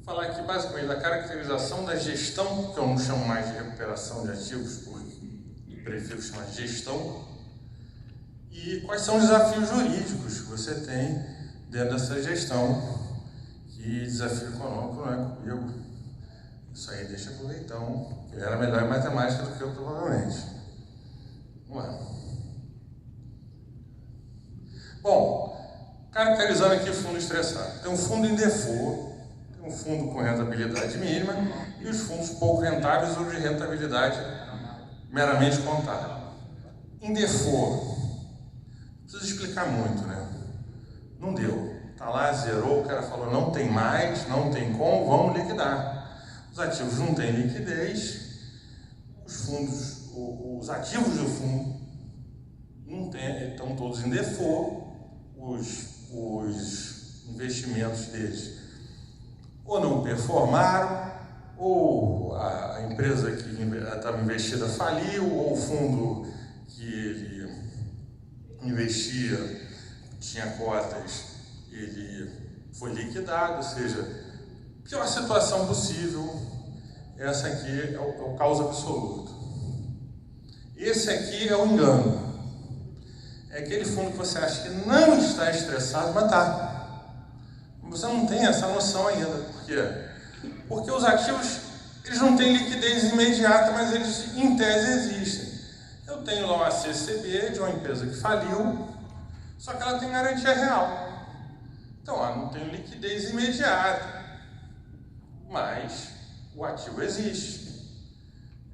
Falar aqui basicamente da caracterização da gestão, que eu não chamo mais de recuperação de ativos, porque prefiro chamar de gestão, e quais são os desafios jurídicos que você tem dentro dessa gestão, que desafio econômico não é comigo. Isso aí deixa pro Leitão, que ele era melhor em matemática do que eu, provavelmente. Vamos lá. Bom, caracterizando aqui o fundo estressado. Tem um fundo em default, um fundo com rentabilidade mínima e os fundos pouco rentáveis ou de rentabilidade meramente contábil. Em default, não precisa explicar muito, né? Não deu. Tá lá, zerou, o cara falou, não tem mais, não tem como, vamos liquidar. Os ativos não têm liquidez, os ativos do fundo não tem, estão todos em default, os investimentos deles ou não performaram, ou a empresa que estava investida faliu, ou o fundo que ele investia, tinha cotas, ele foi liquidado, ou seja, pior situação possível, essa aqui é o caos absoluto. Esse aqui é o engano. É aquele fundo que você acha que não está estressado, mas está. Você não tem essa noção ainda. Por quê? Porque os ativos, eles não têm liquidez imediata, mas eles, em tese, existem. Eu tenho lá uma CCB de uma empresa que faliu, só que ela tem garantia real. Então, não tem liquidez imediata, mas o ativo existe.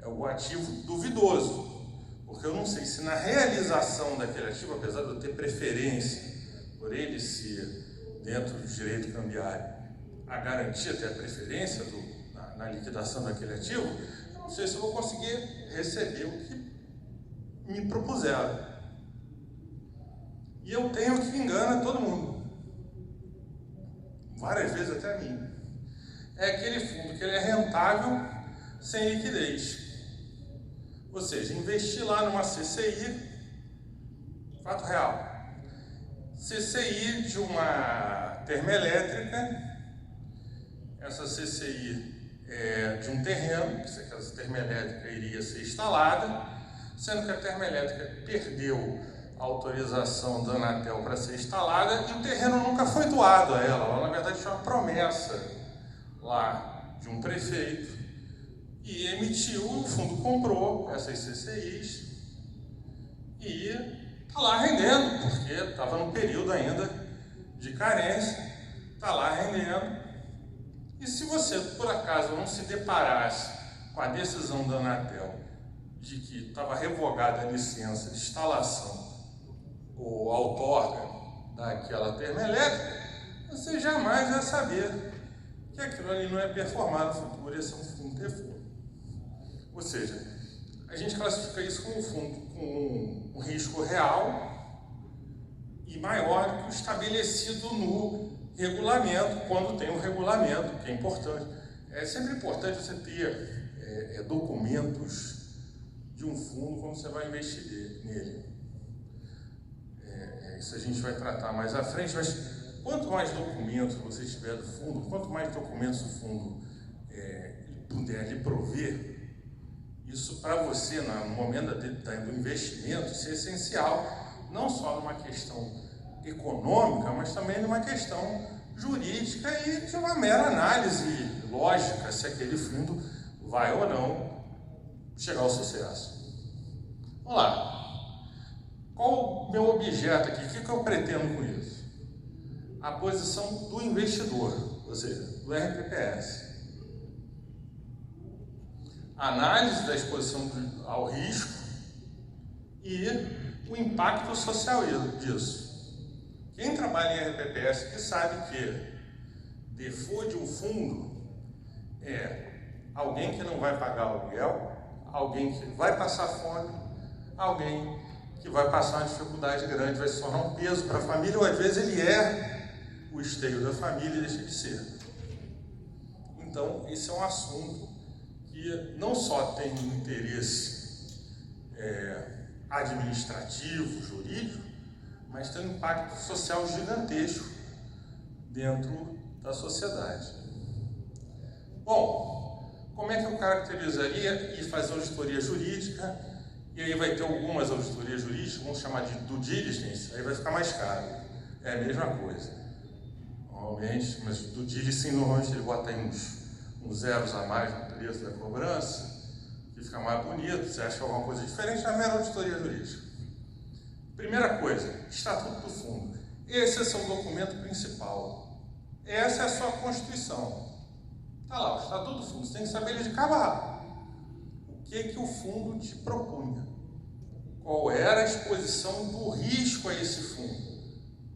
É o ativo duvidoso, porque eu não sei se na realização daquele ativo, apesar de eu ter preferência por ele ser dentro do direito cambiário, a garantia, até a preferência na liquidação daquele ativo, eu não sei se eu vou conseguir receber o que me propuseram. E eu tenho o que engana todo mundo, várias vezes até a mim. É aquele fundo que ele é rentável sem liquidez. Ou seja, investir lá numa CCI, fato real. CCI de uma termoelétrica, essa CCI é de um terreno, que essa termoelétrica iria ser instalada, sendo que a termoelétrica perdeu a autorização da Anatel para ser instalada e o terreno nunca foi doado a ela. Ela, na verdade, tinha uma promessa lá de um prefeito e emitiu, o fundo comprou essas CCIs e está lá rendendo, porque estava num período ainda de carência, está lá rendendo. E se você, por acaso, não se deparasse com a decisão da Anatel de que estava revogada a licença de instalação ou outorga daquela termoelétrica, você jamais vai saber que aquilo ali não é performado no futuro, esse é um fundo default. Ou seja, a gente classifica isso como um fundo com um risco real e maior do que o estabelecido no regulamento, quando tem um regulamento, que é importante. É sempre importante você ter documentos de um fundo quando você vai investir nele. Isso a gente vai tratar mais à frente, mas quanto mais documentos você tiver do fundo, quanto mais documentos o fundo puder lhe prover, Isso para você, no momento do investimento, isso é essencial, não só numa questão econômica, mas também numa questão jurídica e de uma mera análise lógica se aquele fundo vai ou não chegar ao sucesso. Vamos lá. Qual o meu objeto aqui? O que eu pretendo com isso? A posição do investidor, ou seja, do RPPS. Análise da exposição ao risco e o impacto social disso. Quem trabalha em RPPS que sabe que default de um fundo é alguém que não vai pagar aluguel, alguém que vai passar fome, alguém que vai passar uma dificuldade grande, vai se tornar um peso para a família, ou às vezes ele é o esteio da família e deixa de ser. Então, esse é um assunto que não só tem um interesse administrativo, jurídico, mas tem um impacto social gigantesco dentro da sociedade. Bom, como é que eu caracterizaria e fazer auditoria jurídica? E aí vai ter algumas auditorias jurídicas, vamos chamar de due diligence, aí vai ficar mais caro. É a mesma coisa. Normalmente, mas due diligence normalmente ele bota aí uns zeros a mais no preço da cobrança, que fica mais bonito, você acha alguma coisa diferente, é a mera auditoria jurídica. Primeira coisa, Estatuto do Fundo. Esse é o seu documento principal. Essa é a sua Constituição. Está lá, o Estatuto do Fundo. Você tem que saber ele de cabo a rabo. O que o fundo te propunha? Qual era a exposição do risco a esse fundo?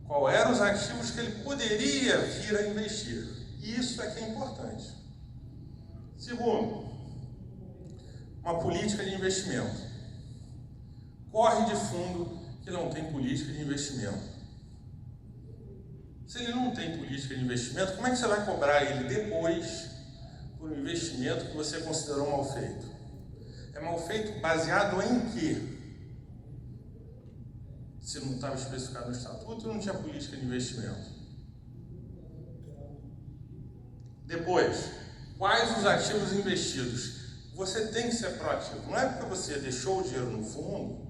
Qual eram os ativos que ele poderia vir a investir? Isso é que é importante. Segundo, uma política de investimento. Corre de fundo que não tem política de investimento. Se ele não tem política de investimento, como é que você vai cobrar ele depois por um investimento que você considerou mal feito? É mal feito baseado em quê? Se não estava especificado no estatuto, não tinha política de investimento. Depois, quais os ativos investidos? Você tem que ser proativo. Não é porque você deixou o dinheiro no fundo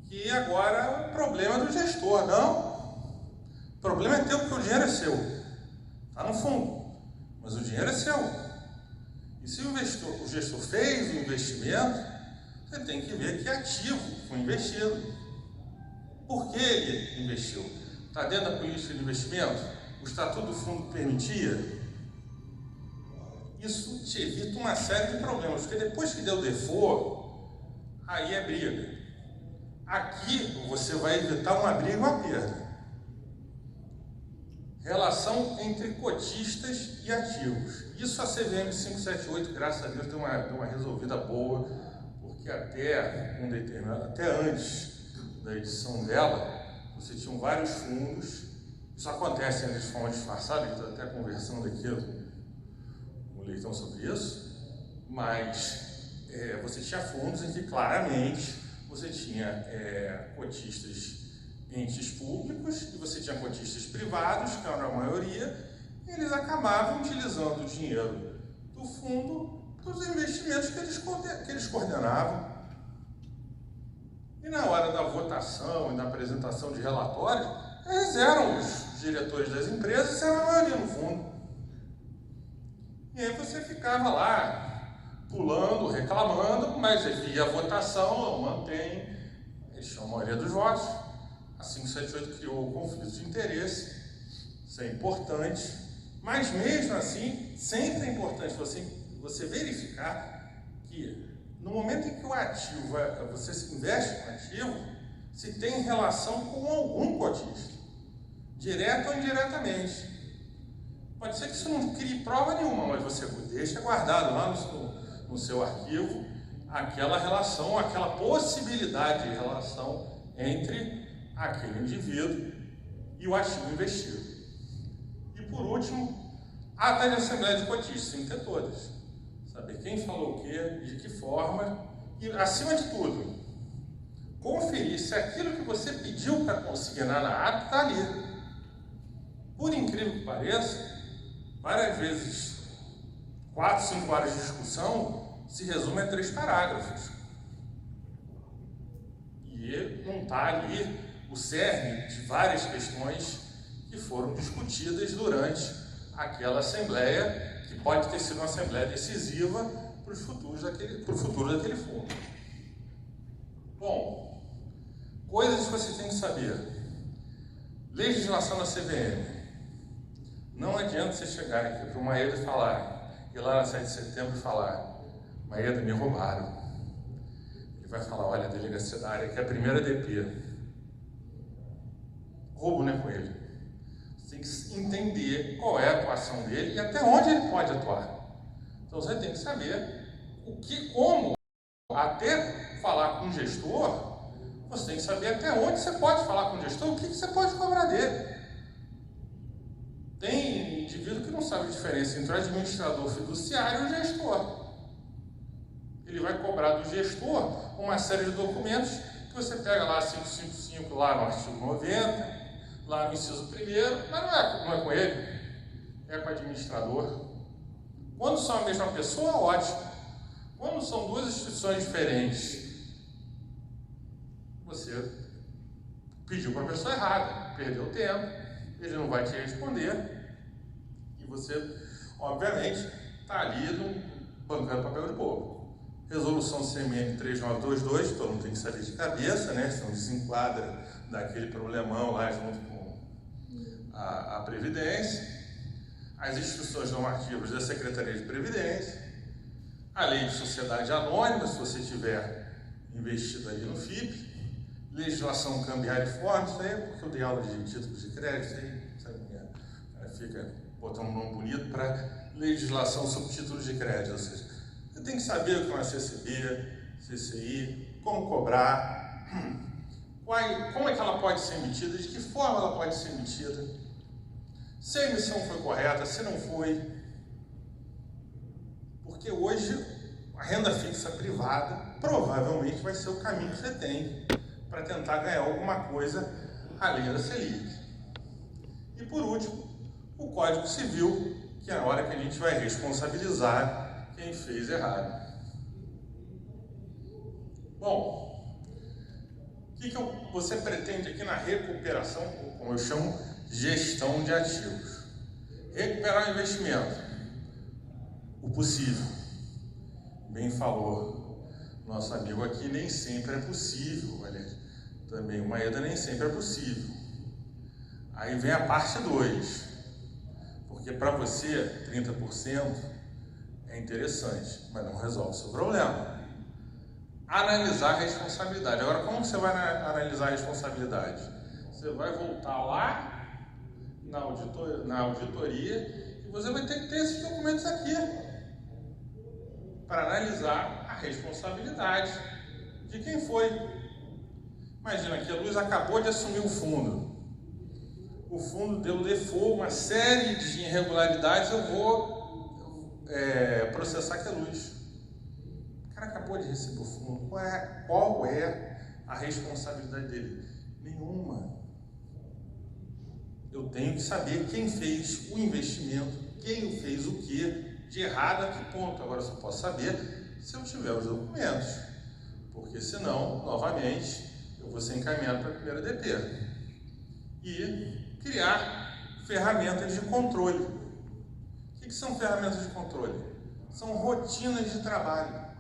que agora o problema é do gestor, não. O problema é teu porque o dinheiro é seu. Está no fundo, mas o dinheiro é seu. E se o gestor fez o investimento, você tem que ver que ativo foi investido. Por que ele investiu? Está dentro da política de investimento? O Estatuto do Fundo permitia? Isso te evita uma série de problemas, porque depois que deu default, aí é briga. Aqui você vai evitar uma briga ou uma perda. Relação entre cotistas e ativos. Isso a CVM 578, graças a Deus, deu uma resolvida boa, porque até antes da edição dela, você tinha vários fundos. Isso acontece ainda de forma disfarçada, eu estou até conversando aqui com o Leitão sobre isso, mas você tinha fundos em que claramente você tinha cotistas entes públicos e você tinha cotistas privados, que eram a maioria, e eles acabavam utilizando o dinheiro do fundo dos investimentos que eles coordenavam. E na hora da votação e da apresentação de relatórios, eles eram os diretores das empresas e eram a maioria no fundo. E aí você ficava lá, pulando, reclamando, mas via a votação, mantém, eles tinham a maioria dos votos. A 578 criou o conflito de interesse, isso é importante, mas mesmo assim, sempre é importante você verificar que no momento em que o ativo, você se investe no ativo, se tem relação com algum cotista, direto ou indiretamente. Pode ser que isso não crie prova nenhuma, mas você deixa guardado lá no seu arquivo aquela relação, aquela possibilidade de relação entre aquele indivíduo e o ativo investido. E por último, ata de assembleia de cotistas, tem que ter todas. Saber quem falou o quê, de que forma, e acima de tudo, conferir se aquilo que você pediu para consignar na ata está ali. Por incrível que pareça, várias vezes, 4, 5 horas de discussão, se resume a 3 parágrafos. E não está ali o cerne de várias questões que foram discutidas durante aquela assembleia, que pode ter sido uma assembleia decisiva para o futuro daquele fundo. Bom, coisas que você tem que saber. Legislação da CVM. Não adianta você chegar aqui para o Maeda e falar, ir lá na 7 de setembro e falar, Maeda, me roubaram. Ele vai falar, olha, a delegacia da área que é a primeira DP. Roubo não é com ele. Você tem que entender qual é a atuação dele e até onde ele pode atuar. Então você tem que saber como, até falar com o gestor, você tem que saber até onde você pode falar com o gestor, o que você pode cobrar dele. Tem indivíduo que não sabe a diferença entre o administrador fiduciário e o gestor. Ele vai cobrar do gestor uma série de documentos que você pega lá 555, lá no artigo 90, lá no inciso 1º, mas não é com ele, é com o administrador. Quando são a mesma pessoa, ótimo. Quando são 2 instituições diferentes, você pediu para a pessoa errada, perdeu tempo, ele não vai te responder e você, obviamente, está ali bancando papel de bobo. Resolução CMN 3922, todo mundo tem que saber de cabeça, né? Senão desenquadra daquele problemão lá junto com a Previdência. As instruções normativas da Secretaria de Previdência, a lei de sociedade anônima, se você tiver investido ali no FIP, legislação cambiária e forma, isso aí é porque eu dei aula de títulos de crédito, aí, sabe, fica botando um nome bonito para legislação sobre títulos de crédito, ou seja, você tem que saber o que é uma CCB, CCI, como cobrar, como é que ela pode ser emitida, de que forma ela pode ser emitida, se a emissão foi correta, se não foi. Porque hoje a renda fixa privada provavelmente vai ser o caminho que você tem para tentar ganhar alguma coisa além da Selic. E por último, o Código Civil, que é a hora que a gente vai responsabilizar quem fez errado. Bom, o que você pretende aqui na recuperação, como eu chamo, gestão de ativos? Recuperar o investimento, o possível. Bem falou nosso amigo aqui, nem sempre é possível, olha, também o Maeda nem sempre é possível. Aí vem a parte 2, porque para você 30% é interessante, mas não resolve o seu problema. Analisar a responsabilidade. Agora, como você vai analisar a responsabilidade? Você vai voltar lá na auditoria e você vai ter que ter esses documentos aqui para analisar a responsabilidade de quem foi. Imagina que a Luz acabou de assumir o fundo. O fundo deu default, uma série de irregularidades, eu vou processar que a Luz. O cara acabou de receber o fundo. Qual é a responsabilidade dele? Nenhuma. Eu tenho que saber quem fez o investimento, quem fez o que, de errado a que ponto. Agora eu só posso saber se eu tiver os documentos, porque senão, novamente, eu vou ser encaminhado para a primeira DP. E criar ferramentas de controle. O que são ferramentas de controle? São rotinas de trabalho.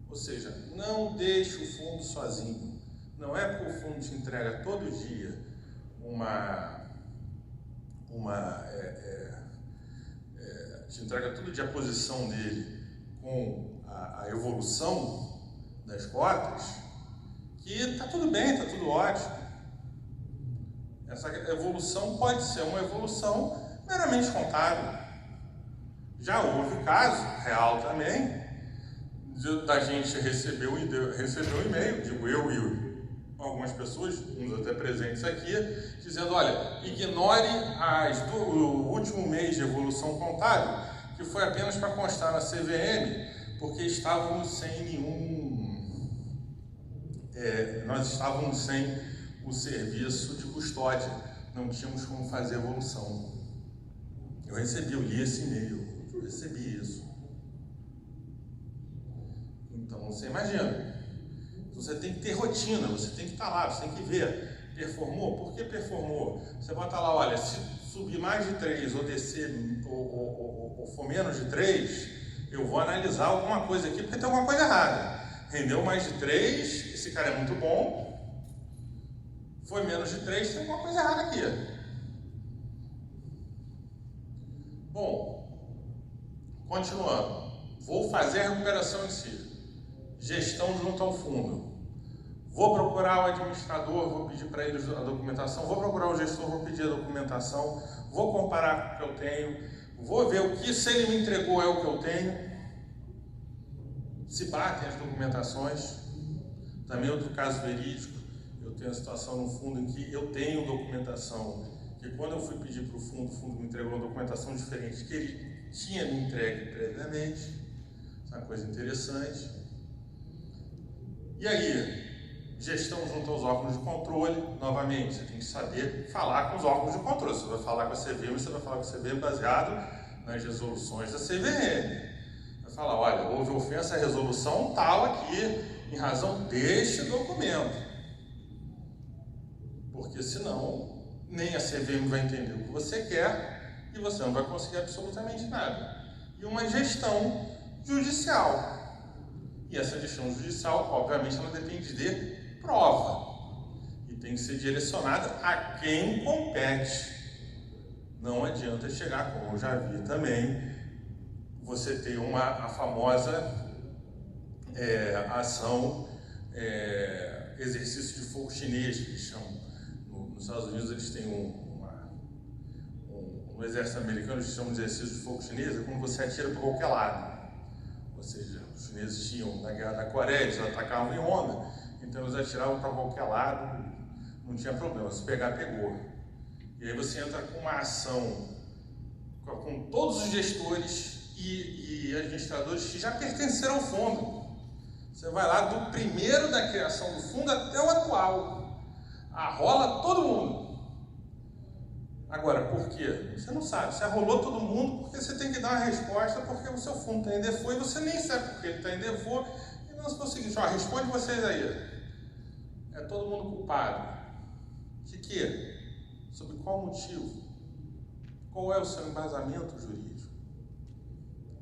Ou seja, não deixe o fundo sozinho. Não é porque o fundo te entrega todo dia te entrega todo dia a posição dele com a evolução das cotas, que está tudo bem, está tudo ótimo. Essa evolução pode ser uma evolução meramente contábil. Já houve caso real também da gente receber um e-mail, digo eu e algumas pessoas, uns até presentes aqui, dizendo, olha, ignore o último mês de evolução contábil, que foi apenas para constar na CVM, porque estávamos sem nós estávamos sem o serviço de custódia, não tínhamos como fazer eu li esse e-mail, eu recebi isso. Então, você imagina. Você tem que ter rotina, você tem que estar lá, você tem que ver. Performou? Por que performou? Você bota lá, olha, se subir mais de 3 ou descer ou for menos de 3, eu vou analisar alguma coisa aqui, porque tem alguma coisa errada. Rendeu mais de 3, esse cara é muito bom. Foi menos de 3, tem alguma coisa errada aqui. Bom, continuando. Vou fazer a recuperação em si. Gestão junto ao fundo. Vou procurar o administrador, vou pedir para ele a documentação. Vou procurar o gestor, vou pedir a documentação. Vou comparar com o que eu tenho. Vou ver o que, se ele me entregou, é o que eu tenho. Se batem as documentações. Também outro caso verídico. Eu tenho a situação no fundo em que eu tenho documentação. Que quando eu fui pedir para o fundo me entregou uma documentação diferente que ele tinha me entregue previamente. Isso é uma coisa interessante. E aí? Gestão junto aos órgãos de controle, novamente, você tem que saber falar com os órgãos de controle. Você vai falar com a CVM, você vai falar com a CVM baseado nas resoluções da CVM. Vai falar, olha, houve ofensa à resolução tal aqui, em razão deste documento. Porque senão, nem a CVM vai entender o que você quer e você não vai conseguir absolutamente nada. E uma gestão judicial. E essa gestão judicial, obviamente, ela depende de prova e tem que ser direcionada a quem compete. Não adianta chegar, como eu já vi também, você ter a famosa ação, exercício de fogo chinês, que eles chamam. Nos Estados Unidos eles têm no exército americano eles chamam de exercício de fogo chinês, é quando você atira para qualquer lado. Ou seja, os chineses tinham, na Guerra da Coreia, eles atacavam em onda. Então eles atiravam para qualquer lado, não tinha problema, se pegar, pegou. E aí você entra com uma ação com todos os gestores e administradores que já pertenceram ao fundo. Você vai lá do primeiro da criação do fundo até o atual. Arrola todo mundo. Agora, por quê? Você não sabe. Você arrolou todo mundo porque você tem que dar uma resposta porque o seu fundo está em default e você nem sabe porque ele está em default. E nós falamos o seguinte, responde vocês aí. É todo mundo culpado. De quê? Sobre qual motivo? Qual é o seu embasamento jurídico?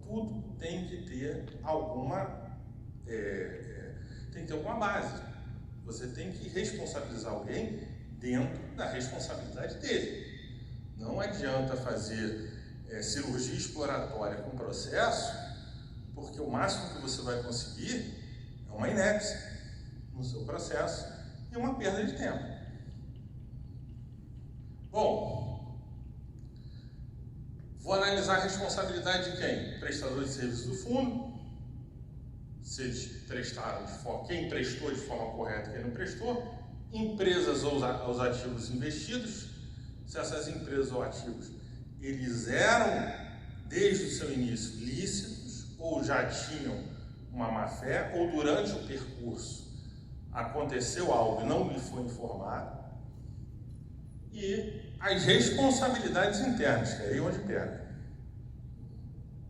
Tudo tem que ter tem que ter alguma base. Você tem que responsabilizar alguém dentro da responsabilidade dele. Não adianta fazer cirurgia exploratória com processo, porque o máximo que você vai conseguir é uma inépcia no seu processo e uma perda de tempo. Bom, vou analisar a responsabilidade de quem? Prestador de serviço do fundo, se eles prestaram quem prestou de forma correta e quem não prestou, empresas ou os ativos investidos, se essas empresas ou ativos eles eram desde o seu início lícitos ou já tinham uma má-fé ou durante o percurso aconteceu algo e não lhe foi informado, e as responsabilidades internas, que é aí onde pega.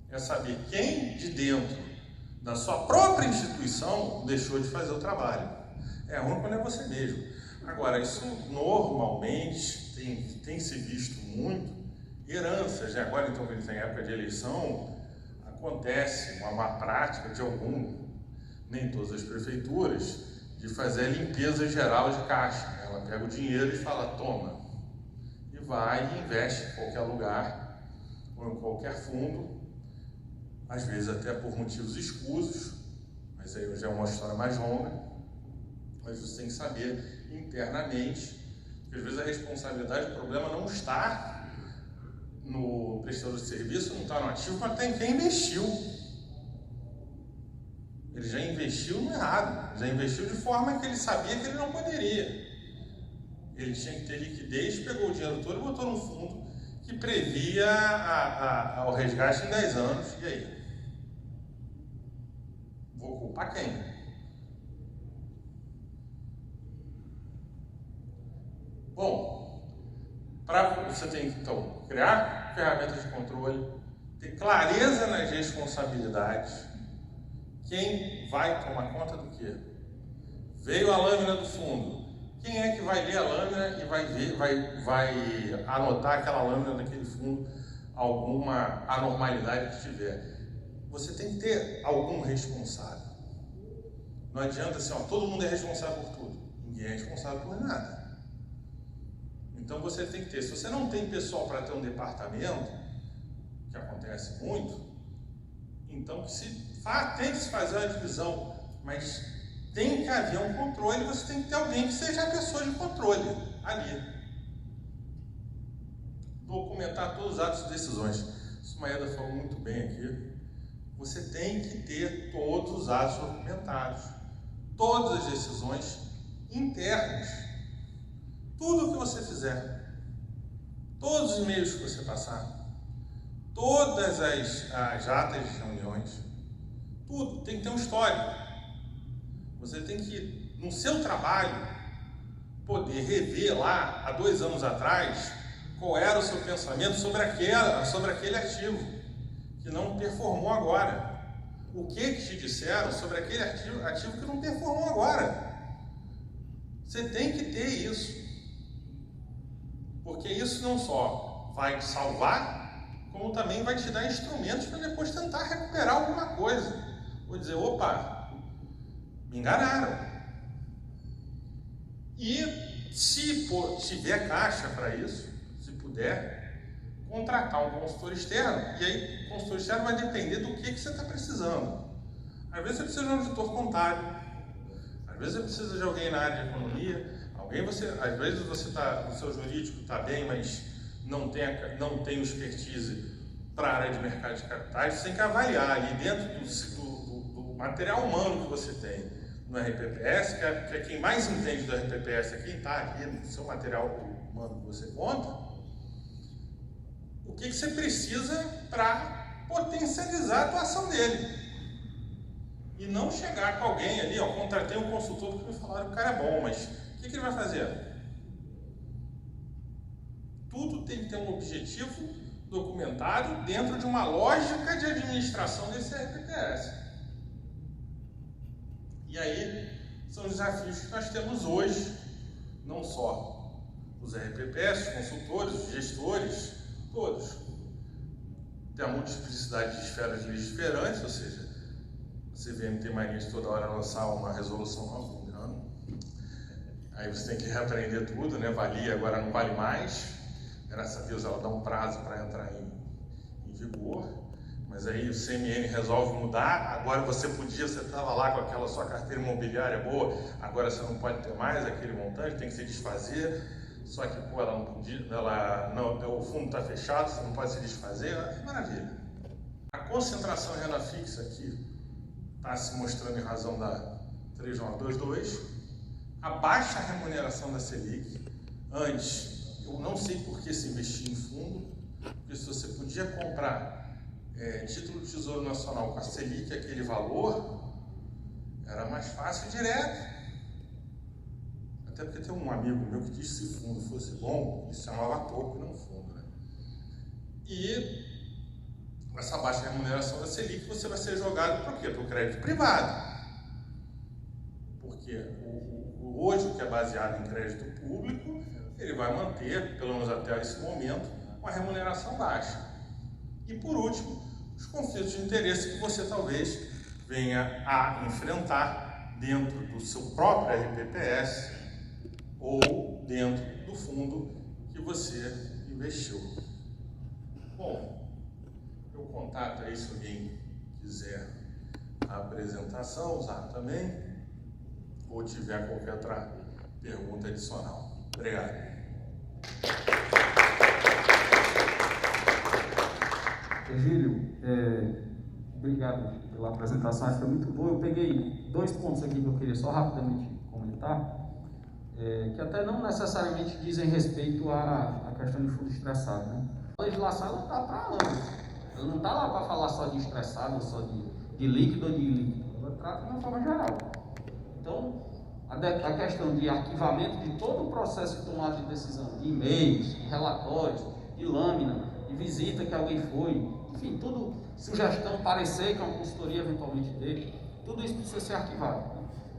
É saber quem de dentro da sua própria instituição deixou de fazer o trabalho. É ruim quando é você mesmo. Agora, isso normalmente tem se visto muito, heranças, né? Agora então que eles têm época de eleição, acontece uma má prática de nem todas as prefeituras, de fazer a limpeza geral de caixa. Ela pega o dinheiro e fala, toma, e vai e investe em qualquer lugar, ou em qualquer fundo, às vezes até por motivos escusos, mas aí já é uma história mais longa, mas você tem que saber internamente, que às vezes a responsabilidade, o problema não está no prestador de serviço, não está no ativo, mas está em quem investiu. Ele já investiu no errado, já investiu de forma que ele sabia que ele não poderia. Ele tinha que ter liquidez, pegou o dinheiro todo e botou num fundo que previa o resgate em 10 anos. E aí? Vou culpar quem? Bom, você tem que então criar ferramentas de controle, ter clareza nas responsabilidades, Quem vai tomar conta do quê? Veio a lâmina do fundo. Quem é que vai ler a lâmina e vai anotar aquela lâmina daquele fundo, alguma anormalidade que tiver? Você tem que ter algum responsável. Não adianta assim, todo mundo é responsável por tudo. Ninguém é responsável por nada. Então você tem que ter. Se você não tem pessoal para ter um departamento, que acontece muito, então tem que se fazer uma divisão, mas tem que haver um controle, você tem que ter alguém que seja a pessoa de controle ali. Documentar todos os atos e decisões. Isso Maeda falou muito bem aqui. Você tem que ter todos os atos documentados, todas as decisões internas, tudo o que você fizer, todos os e-mails que você passar, todas as atas de reuniões, tudo tem que ter um histórico. Você tem que, no seu trabalho, poder rever lá, há 2 anos atrás, qual era o seu pensamento sobre aquele artigo que não performou agora. O que te disseram sobre aquele artigo que não performou agora. Você tem que ter isso. Porque isso não só vai te salvar, como também vai te dar instrumentos para depois tentar recuperar alguma coisa. Vou dizer, opa, me enganaram. E se tiver caixa para isso, se puder, contratar um consultor externo. E aí o consultor externo vai depender do que você está precisando. Às vezes você precisa de um auditor contábil, às vezes você precisa de alguém na área de economia, às vezes o seu jurídico está bem, mas não tem expertise para a área de mercado de capitais. Você tem que avaliar ali dentro do material humano que você tem no RPPS, que é quem mais entende do RPPS, é quem está aqui no seu material humano que você conta, o que você precisa para potencializar a atuação dele. E não chegar com alguém ali, contratei um consultor porque me falaram que o cara é bom, mas o que ele vai fazer? Tudo tem que ter um objetivo documentado dentro de uma lógica de administração desse RPPS. E aí são os desafios que nós temos hoje, não só os RPPS, os consultores, os gestores, todos. Tem a multiplicidade de esferas legisferantes, ou seja, a CVM tem mania de toda hora lançar uma resolução nova por ano. Aí você tem que reaprender tudo, né? Valia, agora não vale mais. Graças a Deus ela dá um prazo para entrar em vigor. Mas aí o CMN resolve mudar. Agora você estava lá com aquela sua carteira imobiliária boa, agora você não pode ter mais aquele montante, tem que se desfazer. Só que, ela não podia, o fundo está fechado, você não pode se desfazer. Maravilha. A concentração em renda fixa aqui está se mostrando em razão da 3922. A baixa remuneração da Selic. Antes, eu não sei por que se investir em fundo, porque se você podia comprar título do Tesouro Nacional com a Selic, aquele valor, era mais fácil e direto. Até porque tem um amigo meu que disse que se fundo fosse bom, ele se chamava toco e não fundo, né? E essa baixa remuneração da Selic, você vai ser jogado para o quê? Para o crédito privado. Porque hoje, o que é baseado em crédito público, ele vai manter, pelo menos até esse momento, uma remuneração baixa. E por último, os conflitos de interesse que você talvez venha a enfrentar dentro do seu próprio RPPS ou dentro do fundo que você investiu. Bom, meu contato aí, se alguém quiser a apresentação, usar também, ou tiver qualquer outra pergunta adicional. Obrigado.
Egílio, obrigado pela apresentação, acho que foi muito boa. Eu peguei 2 pontos aqui que eu queria só rapidamente comentar, que até não necessariamente dizem respeito à questão de fundo estressado, né? A legislação ela está para ambos. Ela não está lá para falar só de estressado, ou só de líquido ou de ilíquido. Ela trata de uma forma geral. Então, a questão de arquivamento de todo o processo de tomada de decisão, de e-mails, de relatórios, de lâmina, de visita que alguém foi, enfim, tudo, sugestão, parecer que uma consultoria eventualmente teve, tudo isso precisa ser arquivado.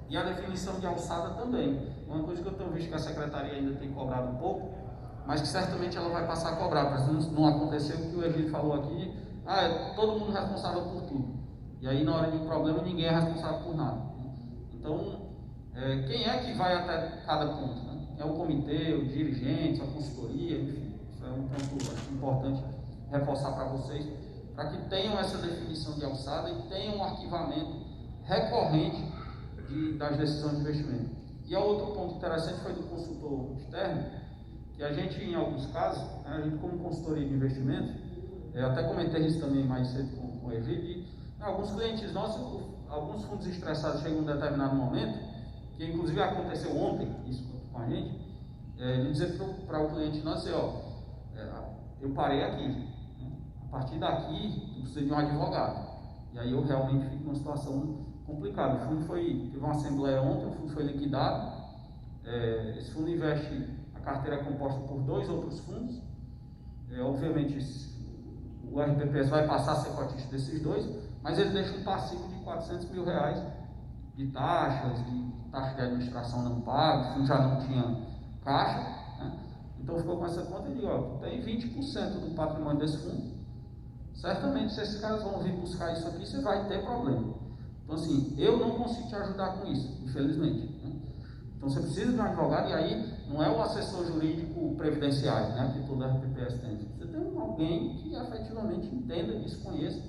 E a definição de alçada também. Uma coisa que eu tenho visto que a secretaria ainda tem cobrado um pouco, mas que certamente ela vai passar a cobrar, para não acontecer o que o Egídio falou aqui, é todo mundo responsável por tudo. E aí na hora de um problema ninguém é responsável por nada. Então, quem é que vai até cada ponto? Né? É o comitê, os dirigentes, a consultoria, enfim. Isso é um ponto importante reforçar para vocês, para que tenham essa definição de alçada e tenham um arquivamento recorrente das decisões de investimento. E o outro ponto interessante foi do consultor externo, que a gente, em alguns casos, né, a gente como consultoria de investimento, até comentei isso também mais cedo com o Egídio, alguns clientes nossos, alguns fundos estressados chegam em um determinado momento, que inclusive aconteceu ontem, isso com a gente, de dizer para o cliente nosso, eu parei aqui, né? A partir daqui eu preciso de um advogado. E aí eu realmente fico numa situação complicada. O fundo teve uma assembleia ontem, o fundo foi liquidado, esse fundo investe, a carteira é composta por 2 outros fundos, obviamente o RPPS vai passar a ser cotista desses 2, mas ele deixa um passivo de R$400 mil de taxas, de taxa de administração não paga, o fundo já não tinha caixa, né? Então ficou com essa conta e digo, tem 20% do patrimônio desse fundo, certamente se esses caras vão vir buscar isso aqui, você vai ter problema. Então assim, eu não consigo te ajudar com isso, infelizmente, né? Então você precisa de um advogado, e aí não é o assessor jurídico previdenciário, né, que todo RPPS tem. Você tem alguém que efetivamente entenda isso, conheça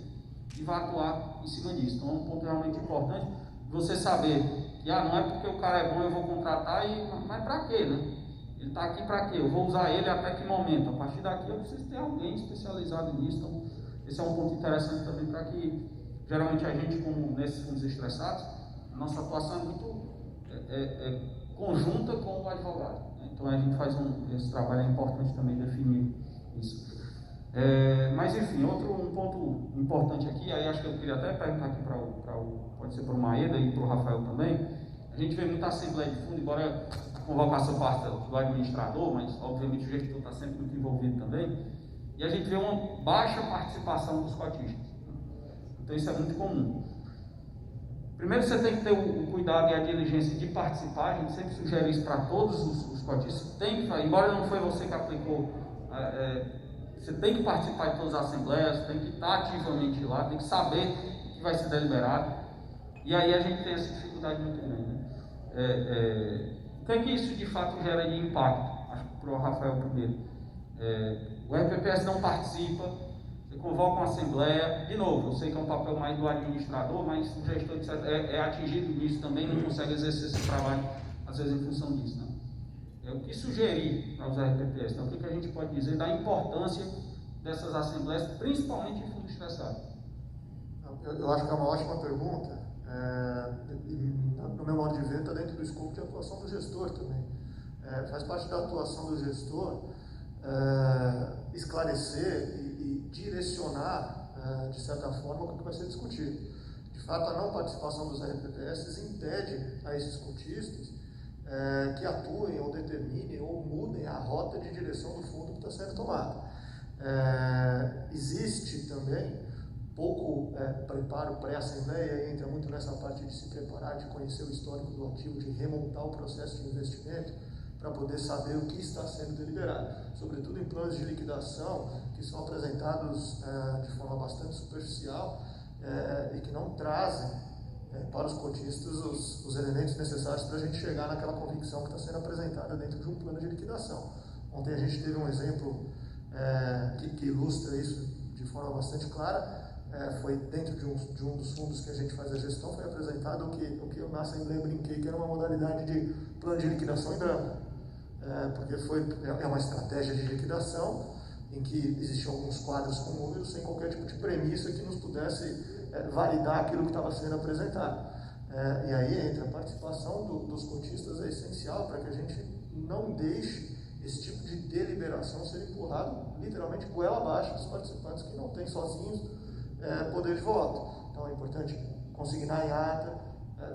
e vai atuar em cima disso. Então é um ponto realmente importante você saber que não é porque o cara é bom eu vou contratar, mas para quê, né? Ele está aqui para quê? Eu vou usar ele até que momento? A partir daqui eu preciso ter alguém especializado nisso. Então esse é um ponto interessante também, para que geralmente a gente, como nesses fundos estressados, a nossa atuação é muito conjunta com o advogado, né? Então a gente faz esse trabalho, é importante também definir isso. Mas enfim, um ponto importante aqui, aí acho que eu queria até perguntar aqui pode ser para o Maeda e para o Rafael também. A gente vê muita assembleia de fundo, embora a convocação parta do administrador, mas obviamente o gestor está sempre muito envolvido também, e a gente vê uma baixa participação dos cotistas. Então isso é muito comum. Primeiro você tem que ter o cuidado e a diligência de participar, a gente sempre sugere isso para todos os cotistas, embora não foi você que aplicou, você tem que participar de todas as assembleias, tem que estar ativamente lá, tem que saber o que vai ser deliberado, e aí a gente tem essa dificuldade muito grande, né? O que é que isso de fato gera de impacto? Acho que para o Rafael primeiro. O RPPS não participa, você convoca uma assembleia, de novo, eu sei que é um papel mais do administrador, mas o gestor é atingido nisso também, não consegue exercer esse trabalho, às vezes em função disso, né? O que sugerir para os RPPS? Então, o que a gente pode dizer da importância dessas assembleias, principalmente em fundo estressado?
Eu acho que é uma ótima pergunta. No meu modo de ver, está dentro do escopo de atuação do gestor também. Faz parte da atuação do gestor esclarecer e direcionar, de certa forma, o que vai ser discutido. De fato, a não participação dos RPPS impede a esses cotistas que atuem ou determinem ou mudem a rota de direção do fundo que está sendo tomado. Existe também pouco preparo pré-assembleia, entra muito nessa parte de se preparar, de conhecer o histórico do ativo, de remontar o processo de investimento para poder saber o que está sendo deliberado, sobretudo em planos de liquidação que são apresentados de forma bastante superficial e que não trazem para os cotistas os elementos necessários para a gente chegar naquela convicção que está sendo apresentada dentro de um plano de liquidação. Ontem a gente teve um exemplo que ilustra isso de forma bastante clara. Foi dentro de um dos fundos que a gente faz a gestão, foi apresentado o que eu na Assembleia brinquei que era uma modalidade de plano de liquidação em branco, porque é uma estratégia de liquidação em que existiam alguns quadros com números sem qualquer tipo de premissa que nos pudesse validar aquilo que estava sendo apresentado. E aí entra a participação dos cotistas, é essencial para que a gente não deixe esse tipo de deliberação ser empurrado literalmente goela abaixo dos participantes que não têm sozinhos poder de voto. Então é importante consignar em ata,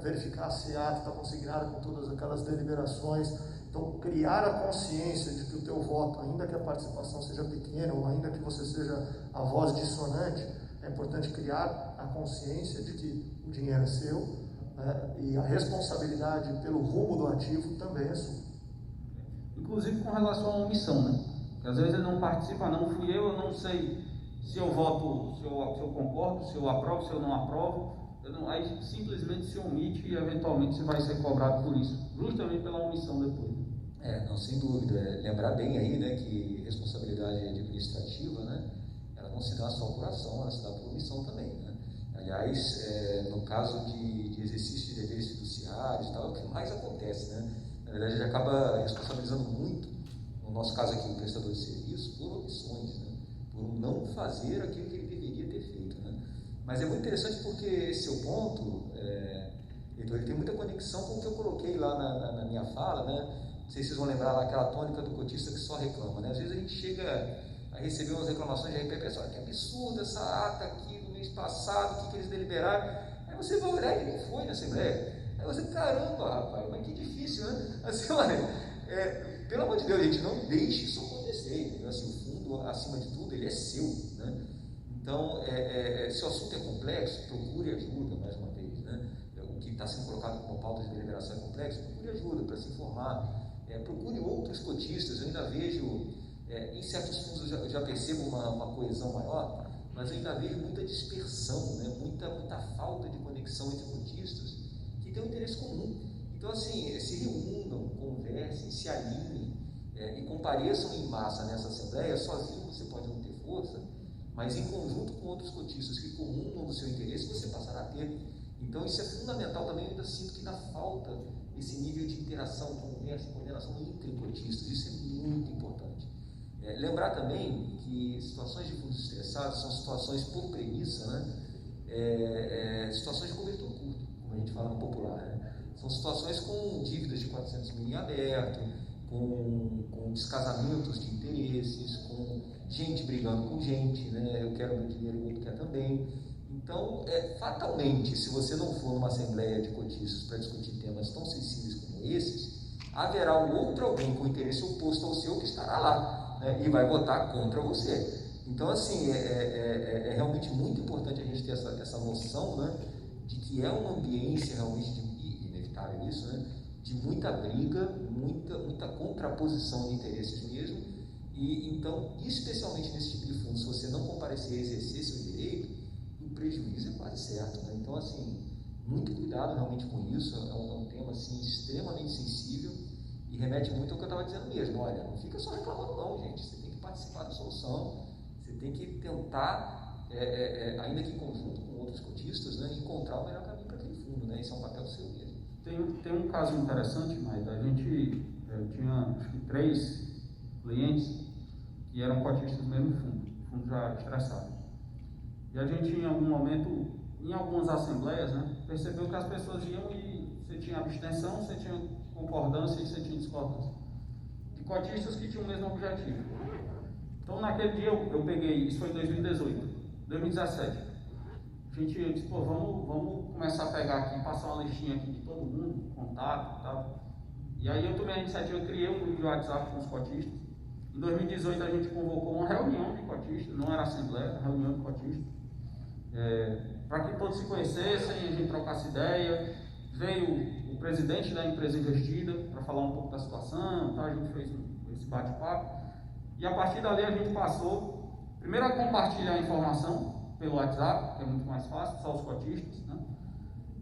verificar se a ata está consignada com todas aquelas deliberações. Então criar a consciência de que o teu voto, ainda que a participação seja pequena ou ainda que você seja a voz dissonante, É importante criar a consciência de que o dinheiro é seu, né, e a responsabilidade pelo rumo do ativo também é sua.
Inclusive com relação à omissão, né? Porque às vezes ele não participa, não fui eu não sei se eu voto, se eu concordo, se eu aprovo, se eu não aprovo. Aí simplesmente se omite e eventualmente você vai ser cobrado por isso, justamente pela omissão depois.
Não, sem dúvida. Lembrar bem aí, né, que responsabilidade administrativa, né, ela não se dá só por ação, ela se dá por omissão também, né? Aliás, no caso de exercício de deveres fiduciários e tal, é o que mais acontece, né? Na verdade, a gente acaba responsabilizando muito, no nosso caso aqui, o prestador de serviço, por omissões, né? Por não fazer aquilo que ele deveria ter feito, né? Mas é muito interessante porque esse seu ponto, Heitor, ele tem muita conexão com o que eu coloquei lá na minha fala, né? Não sei se vocês vão lembrar lá aquela tônica do cotista que só reclama, né? Às vezes a gente chega a receber umas reclamações de RP, pessoal, que absurdo essa ata aqui do mês passado, o que eles deliberaram. Aí você vai olhar e nem foi na Assembleia. Aí você, caramba, rapaz, mas que difícil, né? Assim, olha, pelo amor de Deus, gente, não deixe isso acontecer, entendeu? Assim, o fundo, acima de tudo, ele é seu, né? Então, se o assunto é complexo, procure ajuda, mais uma vez, né? O que está sendo colocado como pauta de deliberação é complexo, procure ajuda para se informar. Procure outros cotistas. Eu ainda vejo, em certos fundos eu já percebo uma coesão maior, mas eu ainda vejo muita dispersão, né? muita falta de conexão entre cotistas que têm um interesse comum. Então, assim, se reúnam, conversem, se alinhem e compareçam em massa nessa Assembleia. Sozinho você pode não ter força, mas em conjunto com outros cotistas que comungam do seu interesse, você passará a ter. Então, isso é fundamental também. Eu ainda sinto que ainda falta esse nível de interação, conversa, coordenação entre cotistas. Isso é muito importante. Lembrar também que situações de fundos estressados são situações, por premissa, né? Situações de cobertor curto, como a gente fala no popular, né? São situações com dívidas de 400 mil em aberto, com descasamentos de interesses, com gente brigando com gente, né? Eu quero meu dinheiro, o outro quer também. Então, fatalmente, se você não for numa assembleia de cotistas para discutir temas tão sensíveis como esses, haverá um outro alguém com interesse oposto ao seu que estará lá, né, e vai votar contra você. Então, assim, é realmente muito importante a gente ter essa noção, né, de que é uma ambiência realmente inevitável isso, né, de muita briga, muita contraposição de interesses mesmo. E então, especialmente nesse tipo de fundo, se você não comparecer a exercer seu direito, o prejuízo é quase certo, né? Então, assim, muito cuidado realmente com isso. É um tema assim, extremamente sensível e remete muito ao que eu estava dizendo mesmo. Olha, não fica só reclamando não, gente. Você tem que participar da solução, você tem que tentar, ainda que em conjunto com outros cotistas, né, encontrar o melhor caminho para aquele fundo, né? Isso é um papel seu mesmo.
Tem um caso interessante, mas a gente tinha acho que 3 clientes que eram cotistas do mesmo fundo, o fundo já estressado. E a gente, em algum momento, em algumas assembleias, né, percebeu que as pessoas iam e você tinha abstenção, você tinha concordância e você tinha discordância. De cotistas que tinham o mesmo objetivo. Então, naquele dia, eu peguei, isso foi em 2018, 2017. A gente disse, vamos começar a pegar aqui, passar uma listinha aqui de todo mundo, contato e tal. E aí eu tomei a iniciativa, eu criei um grupo de WhatsApp com os cotistas. Em 2018 a gente convocou uma reunião de cotistas, não era assembleia, era reunião de cotistas. Para que todos se conhecessem, a gente trocasse ideia. Veio o presidente da empresa investida para falar um pouco da situação, tá? A gente fez esse bate-papo. E a partir dali a gente passou, primeiro a compartilhar a informação pelo WhatsApp, que é muito mais fácil, só os cotistas, né?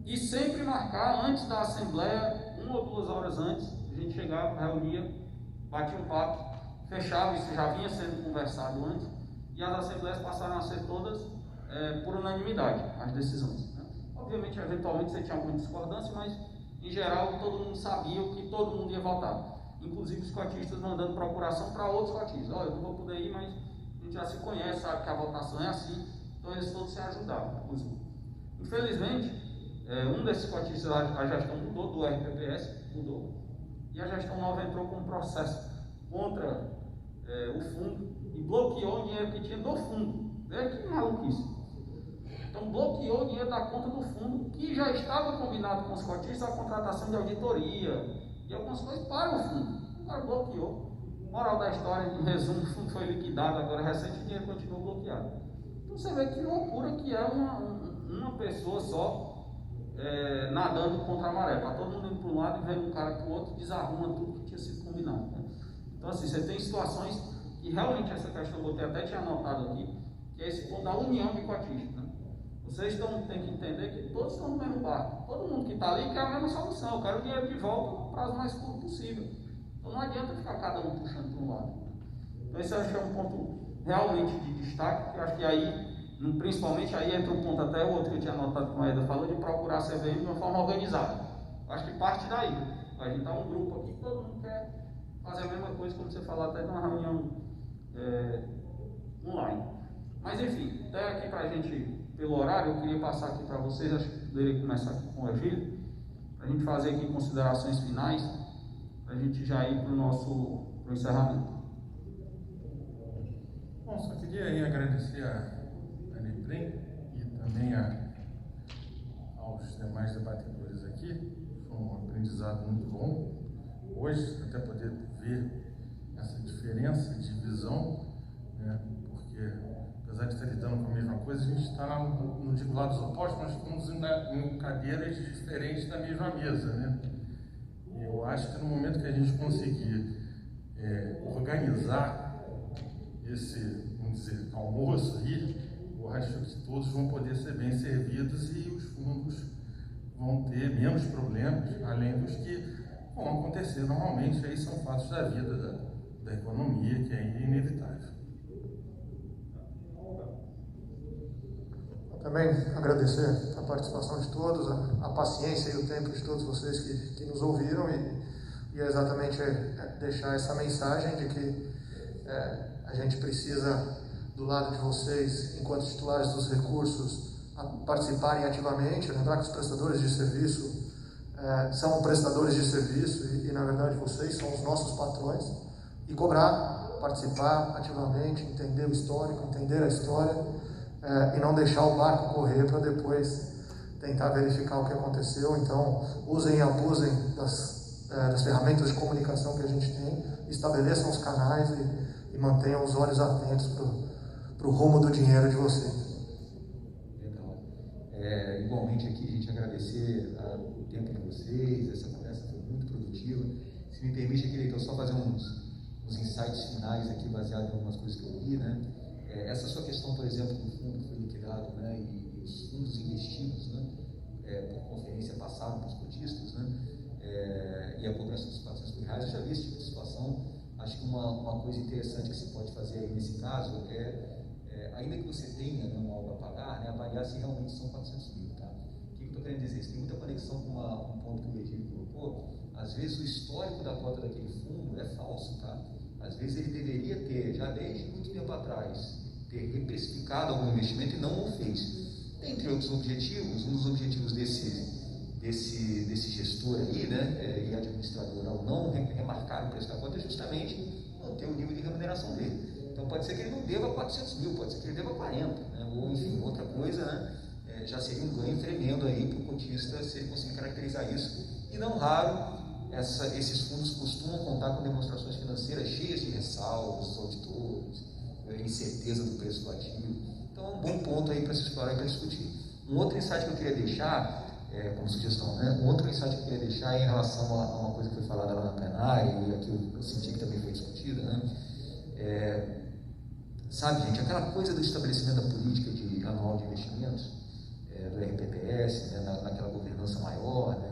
E sempre marcar antes da assembleia, 1 ou 2 horas antes, a gente chegava, reunia, batia um papo, fechava, isso já vinha sendo conversado antes, e as assembleias passaram a ser todas por unanimidade, as decisões, né? Obviamente, eventualmente você tinha alguma discordância, mas em geral todo mundo sabia o que todo mundo ia votar, inclusive os cotistas mandando procuração para outros cotistas. Eu não vou poder ir, mas a gente já se conhece, sabe que a votação é assim, então eles todos se ajudavam, inclusive. Infelizmente, um desses cotistas, a gestão mudou do RPPS, e a gestão nova entrou com um processo contra o fundo e bloqueou o dinheiro que tinha do fundo. Veja que maluquice. Então bloqueou o dinheiro da conta do fundo, que já estava combinado com os cotistas a contratação de auditoria e algumas coisas para o fundo. Agora bloqueou. Moral da história, em resumo, o fundo foi liquidado, agora recente o dinheiro continua bloqueado. Você vê que loucura que é uma pessoa só nadando contra a maré. Está todo mundo indo para um lado e vendo um cara para o outro, desarruma tudo que tinha sido combinado. Né? Então, assim, você tem situações que realmente essa questão, eu até tinha anotado aqui, que é esse ponto da união bicotista. Né? Vocês têm que entender que todos estão no mesmo barco. Todo mundo que está ali quer a mesma solução. Eu quero o dinheiro de volta no prazo mais curto possível. Então não adianta ficar cada um puxando para um lado. Então esse eu acho que é um ponto realmente de destaque, que eu acho que aí, principalmente aí entra um ponto até o outro que eu tinha anotado que a Maeda falou, de procurar a CVM de uma forma organizada. Eu acho que parte daí. A gente está um grupo aqui que todo mundo quer fazer a mesma coisa, como você falou até numa reunião online. Mas enfim, até aqui para a gente, pelo horário, eu queria passar aqui para vocês, acho que poderia começar aqui com o Egílio, para a gente fazer aqui considerações finais, para a gente já ir para o encerramento.
Bom, só queria aí agradecer a Neprem e também aos demais debatedores aqui. Foi um aprendizado muito bom. Hoje, até poder ver essa diferença de visão, né? Porque, apesar de estar lidando com a mesma coisa, a gente está, não digo lados opostos, mas estamos em cadeiras diferentes da mesma mesa, né? E eu acho que no momento que a gente conseguir organizar esse, vamos dizer, almoço aí, eu acho que todos vão poder ser bem servidos e os fundos vão ter menos problemas, além dos que vão acontecer normalmente, aí são fatos da vida, da economia, que é inevitável.
Também agradecer a participação de todos, a paciência e o tempo de todos vocês que nos ouviram e exatamente deixar essa mensagem de que a gente precisa, do lado de vocês, enquanto titulares dos recursos, participarem ativamente, lembrar que os prestadores de serviço são prestadores de serviço e, na verdade, vocês são os nossos patrões, e cobrar, participar ativamente, entender o histórico, entender a história, e não deixar o barco correr para depois tentar verificar o que aconteceu. Então, usem e abusem das ferramentas de comunicação que a gente tem, estabeleçam os canais e mantenham os olhos atentos para o rumo do dinheiro de vocês.
Legal. Igualmente aqui, a gente agradecer o tempo de vocês, essa conversa foi muito produtiva. Se me permite aqui, Leitor, só fazer uns insights finais aqui, baseado em algumas coisas que eu vi, né? Essa sua questão, por exemplo, do fundo que foi liquidado, né, e os fundos investidos, né, por conferência passaram para os cotistas, né, e a cobrança dos R$400 mil, eu já vi esse tipo de situação. Acho que uma coisa interessante que se pode fazer aí nesse caso ainda que você tenha, né, algo a pagar, né, avaliar se realmente são 400 mil, tá? O que eu estou querendo dizer? Isso tem muita conexão com um ponto que o Egílio colocou. Às vezes o histórico da cota daquele fundo é falso, tá? Às vezes ele deveria ter, já desde muito tempo atrás, ter reprecificado algum investimento e não o fez. Dentre outros objetivos, um dos objetivos desse gestor aí, né, e administrador, ao não remarcar o preço da cota, é justamente manter o nível de remuneração dele. Então pode ser que ele não deva 400 mil, pode ser que ele deva 40, né, ou enfim, outra coisa, né, já seria um ganho tremendo aí para o cotista se ele conseguir caracterizar isso. E não raro, esses fundos costumam contar com demonstrações financeiras cheias de ressalvas dos auditores, incerteza do preço do ativo. Então é um bom ponto aí para se explorar e para discutir. Um outro insight que eu queria deixar, como sugestão, né? Um outro insight que eu queria deixar é em relação a uma coisa que foi falada lá na plenária e aqui eu senti que também foi discutida, né? Sabe, gente, aquela coisa do estabelecimento da política anual de investimentos, do RPPS, né? Naquela governança maior, né?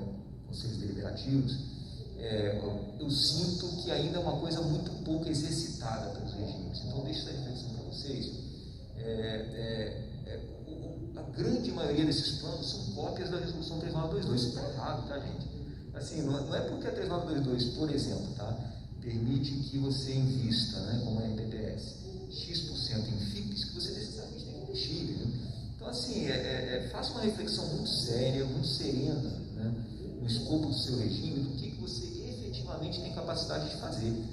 Conselhos deliberativos, eu sinto que ainda é uma coisa muito pouco exercitada pelos regimes. Então, deixo essa reflexão para vocês. A grande maioria desses planos são cópias da resolução 3922. Isso está errado, tá, gente? Assim, não é porque a 3922, por exemplo, tá, permite que você invista, né, como a RPPS, X% em FIPs, que você necessariamente tem que investir. Né? Então, assim, faça uma reflexão muito séria, muito serena, né, no escopo do seu regime, do que você efetivamente tem capacidade de fazer.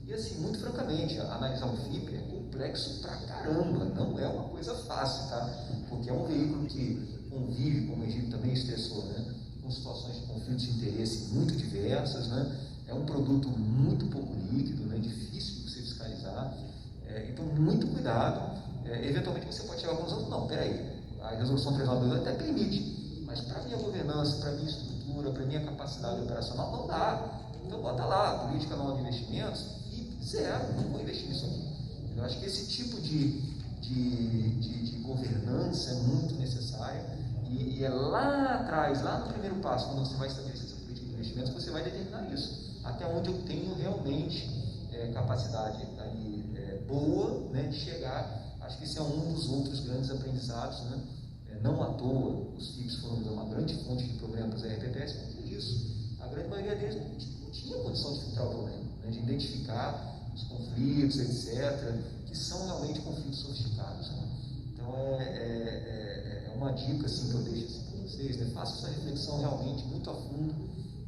E assim, muito francamente, analisar um FIP é complexo pra caramba, não é uma coisa fácil, tá? Porque é um veículo que convive, como o Egílio também estressou, né, com situações de conflitos de interesse muito diversas, né? É um produto muito pouco líquido, né, difícil de você fiscalizar, Então, muito cuidado. Eventualmente você pode chegar à conclusão, não, peraí, a resolução 392 até permite, mas para a minha governança, para a minha estrutura, para a minha capacidade operacional, não dá. Então bota lá, política anual de investimentos e zero, não vou investir nisso aqui. Eu acho que esse tipo de governança é muito necessária e é lá atrás, lá no primeiro passo, quando você vai estabelecer essa política de investimentos, você vai determinar isso. Até onde eu tenho realmente capacidade aí, boa, né, de chegar. Acho que esse é um dos outros grandes aprendizados, né? Não à toa, os FIPs foram uma grande fonte de problemas para os RPPS, porque é isso. A grande maioria deles não tinha condição de filtrar o problema, né, de identificar os conflitos, etc., que são realmente conflitos sofisticados. Né? Então, é uma dica assim, que eu deixo assim, para vocês, né? Faça essa reflexão realmente muito a fundo,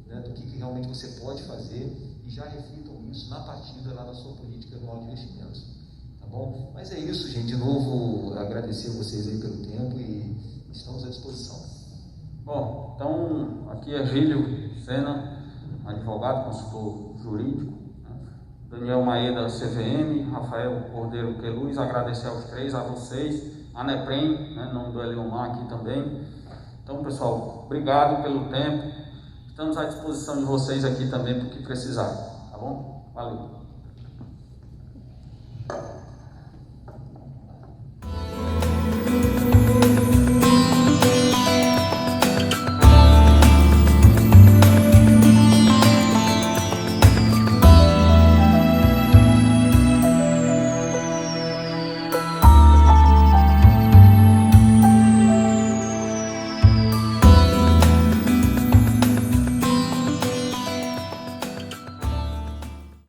né, do que realmente você pode fazer e já reflitam isso na partida lá na sua política anual de investimentos. Tá bom? Mas é isso, gente. De novo, agradecer a vocês aí pelo tempo e estamos à disposição.
Bom, então aqui é Gílio Sena, advogado, consultor jurídico, né? Daniel Maeda, CVM, Rafael Cordeiro Queluz, agradecer aos três, a vocês, a Neprem, né, em nome do Eliomar aqui também. Então, pessoal, obrigado pelo tempo. Estamos à disposição de vocês aqui também para o que precisar, tá bom? Valeu.